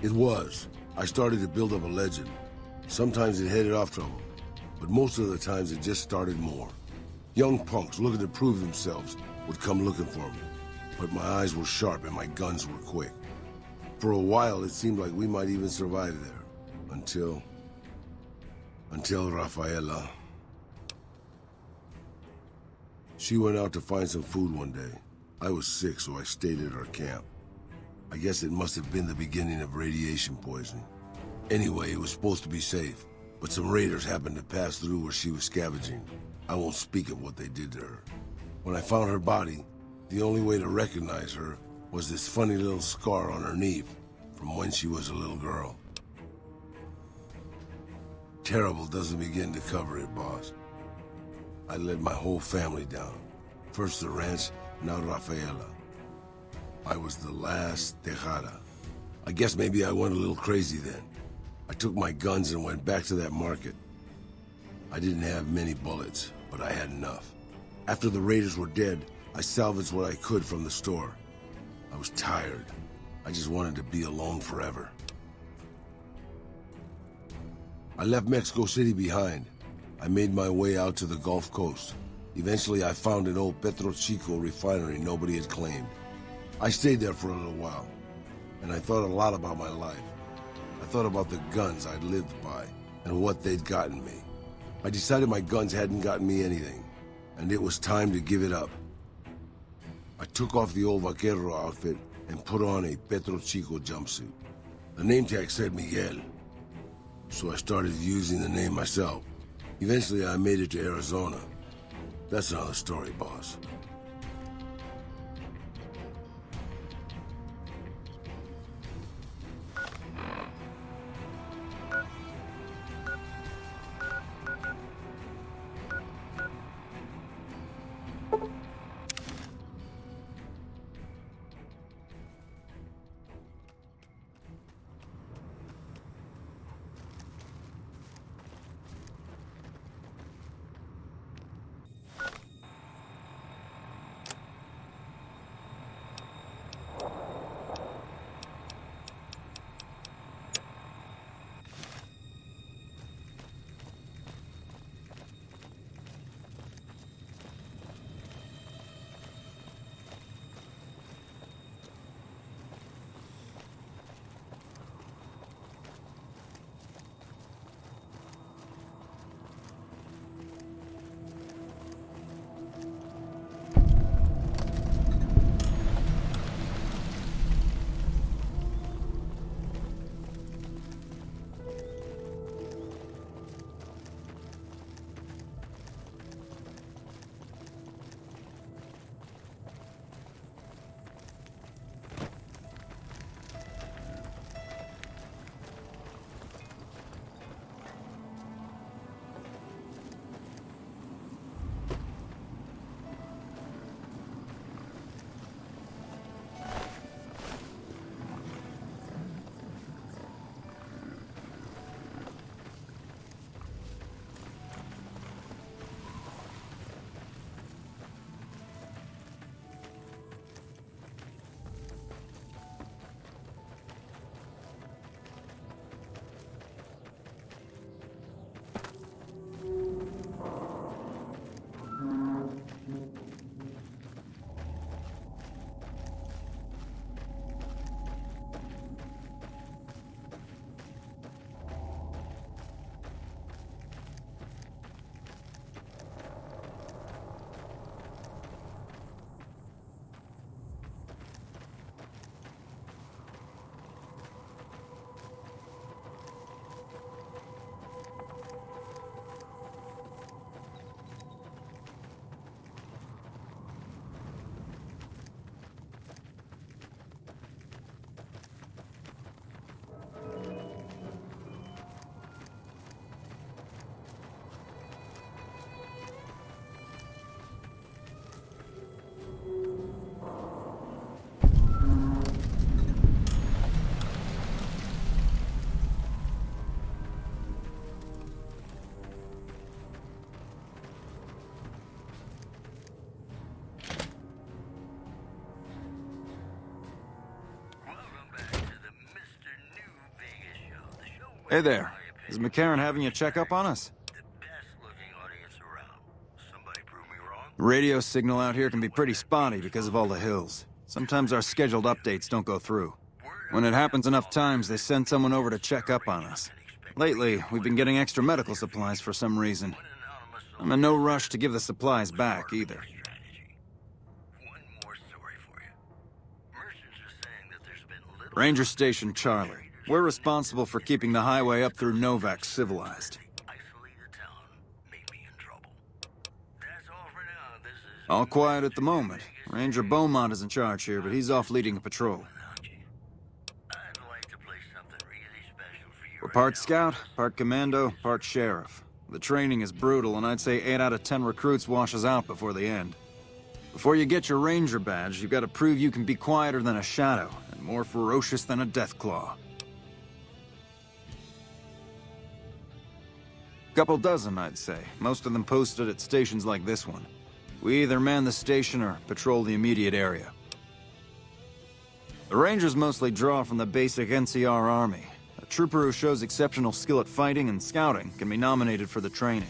It was. I started to build up a legend. Sometimes it headed off trouble, but most of the times it just started more. Young punks looking to prove themselves would come looking for me, but my eyes were sharp and my guns were quick. For a while, it seemed like we might even survive there, until Rafaela. She went out to find some food one day. I was sick, so I stayed at our camp. I guess it must have been the beginning of radiation poisoning. Anyway, it was supposed to be safe, but some raiders happened to pass through where she was scavenging. I won't speak of what they did to her. When I found her body, the only way to recognize her was this funny little scar on her knee from when she was a little girl. Terrible doesn't begin to cover it, boss. I let my whole family down. First the ranch, now Rafaela. I was the last Tejada. I guess maybe I went a little crazy then. I took my guns and went back to that market. I didn't have many bullets, but I had enough. After the raiders were dead, I salvaged what I could from the store. I was tired. I just wanted to be alone forever. I left Mexico City behind. I made my way out to the Gulf Coast. Eventually, I found an old Petro Chico refinery nobody had claimed. I stayed there for a little while, and I thought a lot about my life. I thought about the guns I'd lived by, and what they'd gotten me. I decided my guns hadn't gotten me anything, and it was time to give it up. I took off the old Vaquero outfit and put on a Petro Chico jumpsuit. A name tag said Miguel, so I started using the name myself. Eventually, I made it to Arizona. That's another story, boss. Hey there. Is McCarran having you check up on us? Radio signal out here can be pretty spotty because of all the hills. Sometimes our scheduled updates don't go through. When it happens enough times, they send someone over to check up on us. Lately, we've been getting extra medical supplies for some reason. I'm in no rush to give the supplies back, either. Ranger Station Charlie. We're responsible for keeping the highway up through Novak civilized. All quiet at the moment. Ranger Beaumont is in charge here, but he's off leading a patrol. We're part scout, part commando, part sheriff. The training is brutal, and I'd say 8 out of 10 recruits washes out before the end. Before you get your ranger badge, you've got to prove you can be quieter than a shadow, and more ferocious than a deathclaw. Couple dozen, I'd say. Most of them posted at stations like this one. We either man the station or patrol the immediate area. The Rangers mostly draw from the basic NCR army. A trooper who shows exceptional skill at fighting and scouting can be nominated for the training.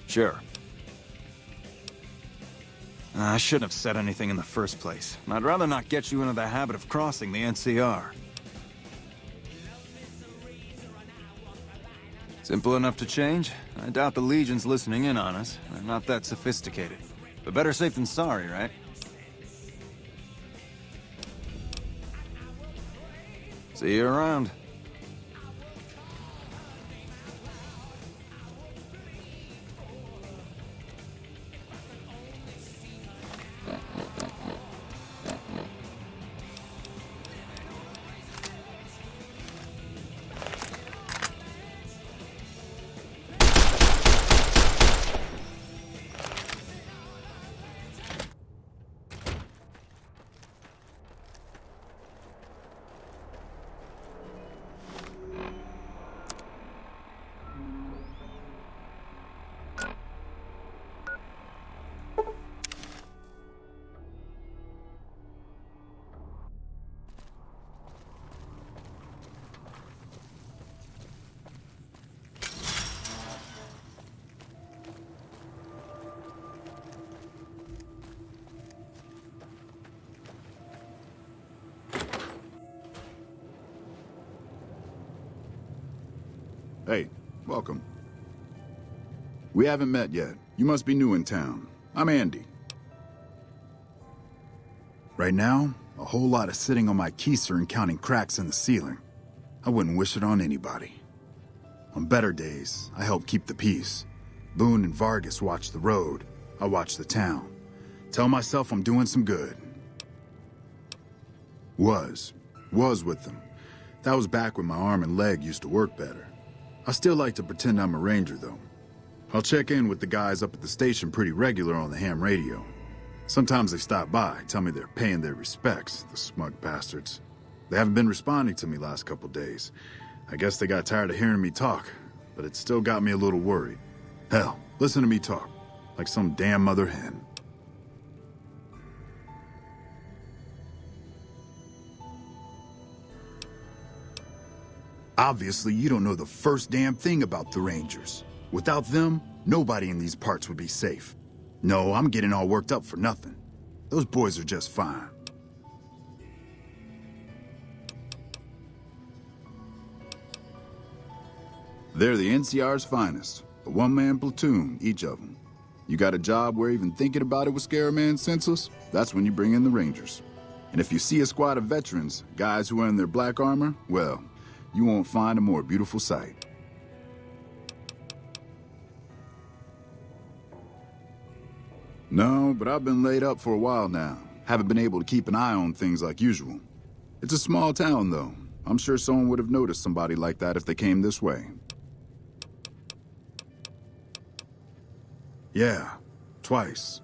Sure. I shouldn't have said anything in the first place. I'd rather not get you into the habit of crossing the NCR. Simple enough to change? I doubt the Legion's listening in on us. They're not that sophisticated. But better safe than sorry, right? See you around. Hey, welcome. We haven't met yet. You must be new in town. I'm Andy. Right now, a whole lot of sitting on my keister and counting cracks in the ceiling. I wouldn't wish it on anybody. On better days, I help keep the peace. Boone and Vargas watch the road. I watch the town. Tell myself I'm doing some good. Was with them. That was back when my arm and leg used to work better. I still like to pretend I'm a ranger, though. I'll check in with the guys up at the station pretty regular on the ham radio. Sometimes they stop by, tell me they're paying their respects, the smug bastards. They haven't been responding to me last couple days. I guess they got tired of hearing me talk, but it still got me a little worried. Hell, listen to me talk, like some damn mother hen. Obviously, you don't know the first damn thing about the Rangers. Without them, nobody in these parts would be safe. No, I'm getting all worked up for nothing. Those boys are just fine. They're the NCR's finest. A one-man platoon, each of them. You got a job where even thinking about it would scare a man senseless? That's when you bring in the Rangers. And if you see a squad of veterans, guys who are in their black armor, well, you won't find a more beautiful sight. No, but I've been laid up for a while now. Haven't been able to keep an eye on things like usual. It's a small town, though. I'm sure someone would have noticed somebody like that if they came this way. Yeah, twice.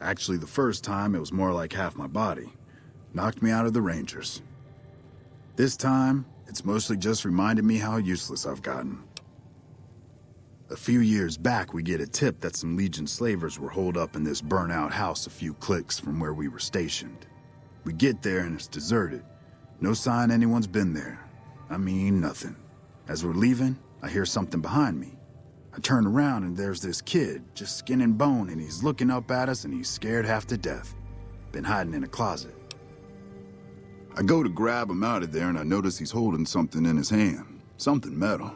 Actually, the first time, it was more like half my body. Knocked me out of the Rangers. This time, it's mostly just reminded me how useless I've gotten. A few years back, we get a tip that some Legion slavers were holed up in this burnt-out house a few clicks from where we were stationed. We get there and it's deserted. No sign anyone's been there. I mean, nothing. As we're leaving, I hear something behind me. I turn around and there's this kid, just skin and bone, and he's looking up at us and he's scared half to death. Been hiding in a closet. I go to grab him out of there and I notice he's holding something in his hand. Something metal.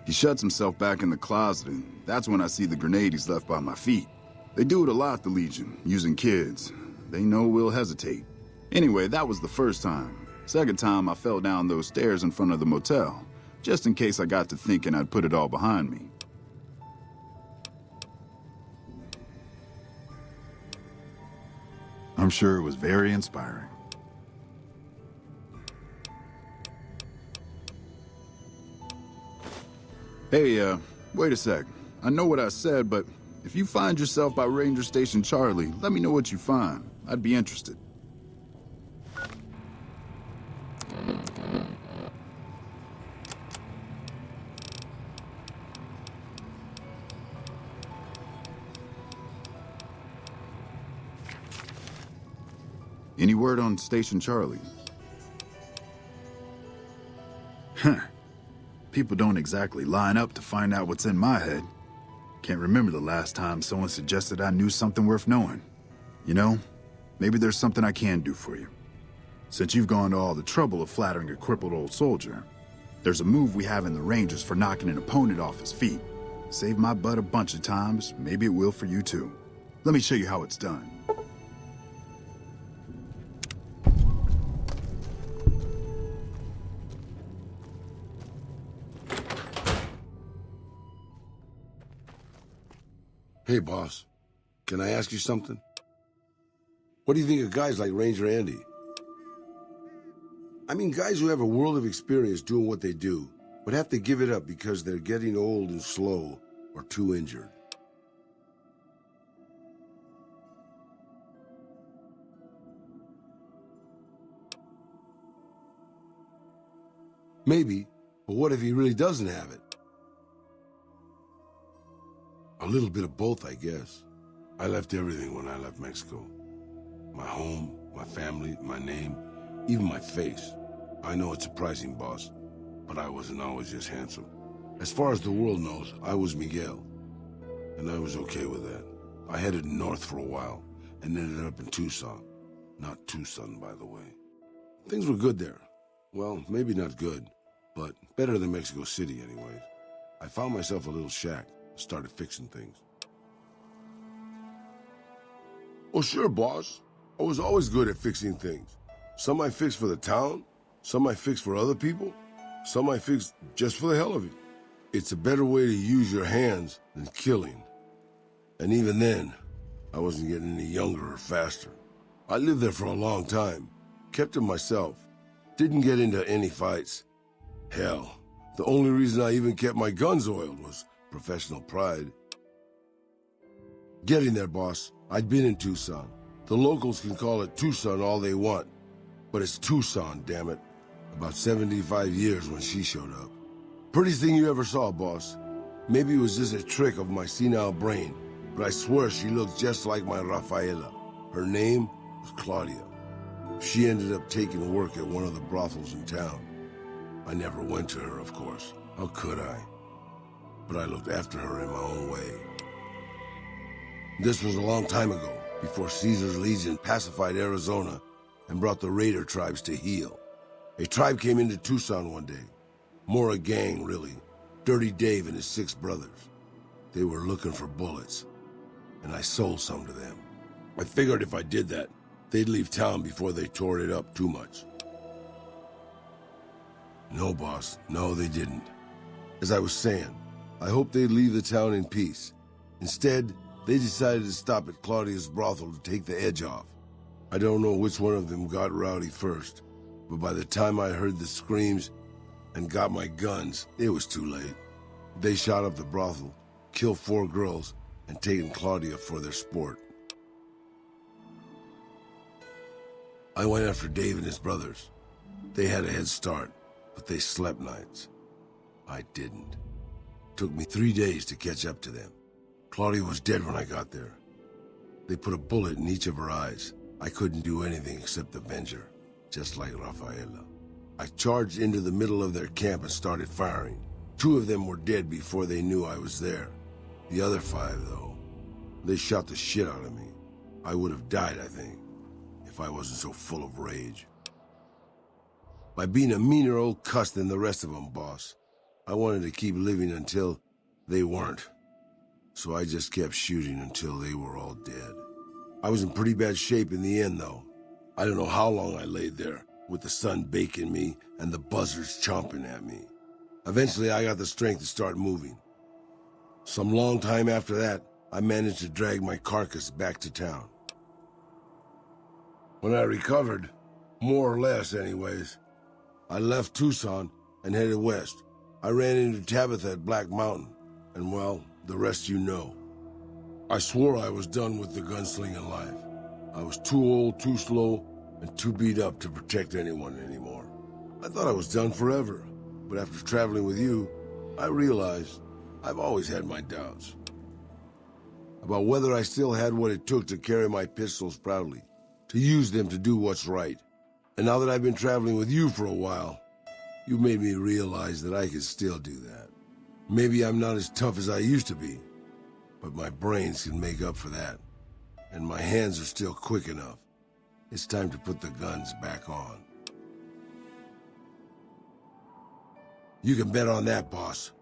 He shuts himself back in the closet, and that's when I see the grenade he's left by my feet. They do it a lot, the Legion, using kids. They know we'll hesitate. Anyway, that was the first time. Second time, I fell down those stairs in front of the motel, just in case I got to thinking I'd put it all behind me. I'm sure it was very inspiring. Hey, wait a sec. I know what I said, but if you find yourself by Ranger Station Charlie, let me know what you find. I'd be interested. Any word on Station Charlie? Huh. People don't exactly line up to find out what's in my head. Can't remember the last time someone suggested I knew something worth knowing. You know, maybe there's something I can do for you. Since you've gone to all the trouble of flattering a crippled old soldier, there's a move we have in the Rangers for knocking an opponent off his feet. Saved my butt a bunch of times, maybe it will for you too. Let me show you how it's done. Hey, boss. Can I ask you something? What do you think of guys like Ranger Andy? I mean, guys who have a world of experience doing what they do, but have to give it up because they're getting old and slow or too injured. Maybe, but what if he really doesn't have it? A little bit of both, I guess. I left everything when I left Mexico. My home, my family, my name, even my face. I know it's surprising, boss, but I wasn't always just handsome. As far as the world knows, I was Miguel, and I was okay with that. I headed north for a while, and ended up in Tucson. Not Tucson, by the way. Things were good there. Well, maybe not good, but better than Mexico City anyways. I found myself a little shack, started fixing things. Oh, sure, boss. I was always good at fixing things. Some I fixed for the town, some I fixed for other people, some I fixed just for the hell of it. It's a better way to use your hands than killing. And even then, I wasn't getting any younger or faster. I lived there for a long time, kept to myself, didn't get into any fights. Hell, the only reason I even kept my guns oiled was professional pride. Getting there, boss. I'd been in Tucson. The locals can call it Tucson all they want, but it's Tucson, damn it. About 75 years when she showed up. Prettiest thing you ever saw, boss. Maybe it was just a trick of my senile brain, but I swear she looked just like my Rafaela. Her name was Claudia. She ended up taking work at one of the brothels in town. I never went to her, of course. How could I? But I looked after her in my own way. This was a long time ago, before Caesar's Legion pacified Arizona and brought the raider tribes to heel. A tribe came into Tucson one day. More a gang, really. Dirty Dave and his 6 brothers. They were looking for bullets, and I sold some to them. I figured if I did that, they'd leave town before they tore it up too much. No, boss. No, they didn't. As I was saying, I hoped they'd leave the town in peace. Instead, they decided to stop at Claudia's brothel to take the edge off. I don't know which one of them got rowdy first, but by the time I heard the screams and got my guns, it was too late. They shot up the brothel, killed 4 girls, and taken Claudia for their sport. I went after Dave and his brothers. They had a head start, but they slept nights. I didn't. Took me 3 days to catch up to them. Claudia was dead when I got there. They put a bullet in each of her eyes. I couldn't do anything except avenge her, just like Rafaela. I charged into the middle of their camp and started firing. 2 of them were dead before they knew I was there. The other 5, though, they shot the shit out of me. I would have died, I think, if I wasn't so full of rage. By being a meaner old cuss than the rest of them, boss, I wanted to keep living until they weren't. So I just kept shooting until they were all dead. I was in pretty bad shape in the end, though. I don't know how long I laid there, with the sun baking me and the buzzards chomping at me. Eventually, I got the strength to start moving. Some long time after that, I managed to drag my carcass back to town. When I recovered, more or less anyways, I left Tucson and headed west. I ran into Tabitha at Black Mountain, and well, the rest you know. I swore I was done with the gunslinging life. I was too old, too slow, and too beat up to protect anyone anymore. I thought I was done forever, but after traveling with you, I realized I've always had my doubts. About whether I still had what it took to carry my pistols proudly, to use them to do what's right. And now that I've been traveling with you for a while, you made me realize that I could still do that. Maybe I'm not as tough as I used to be, but my brains can make up for that. And my hands are still quick enough. It's time to put the guns back on. You can bet on that, boss.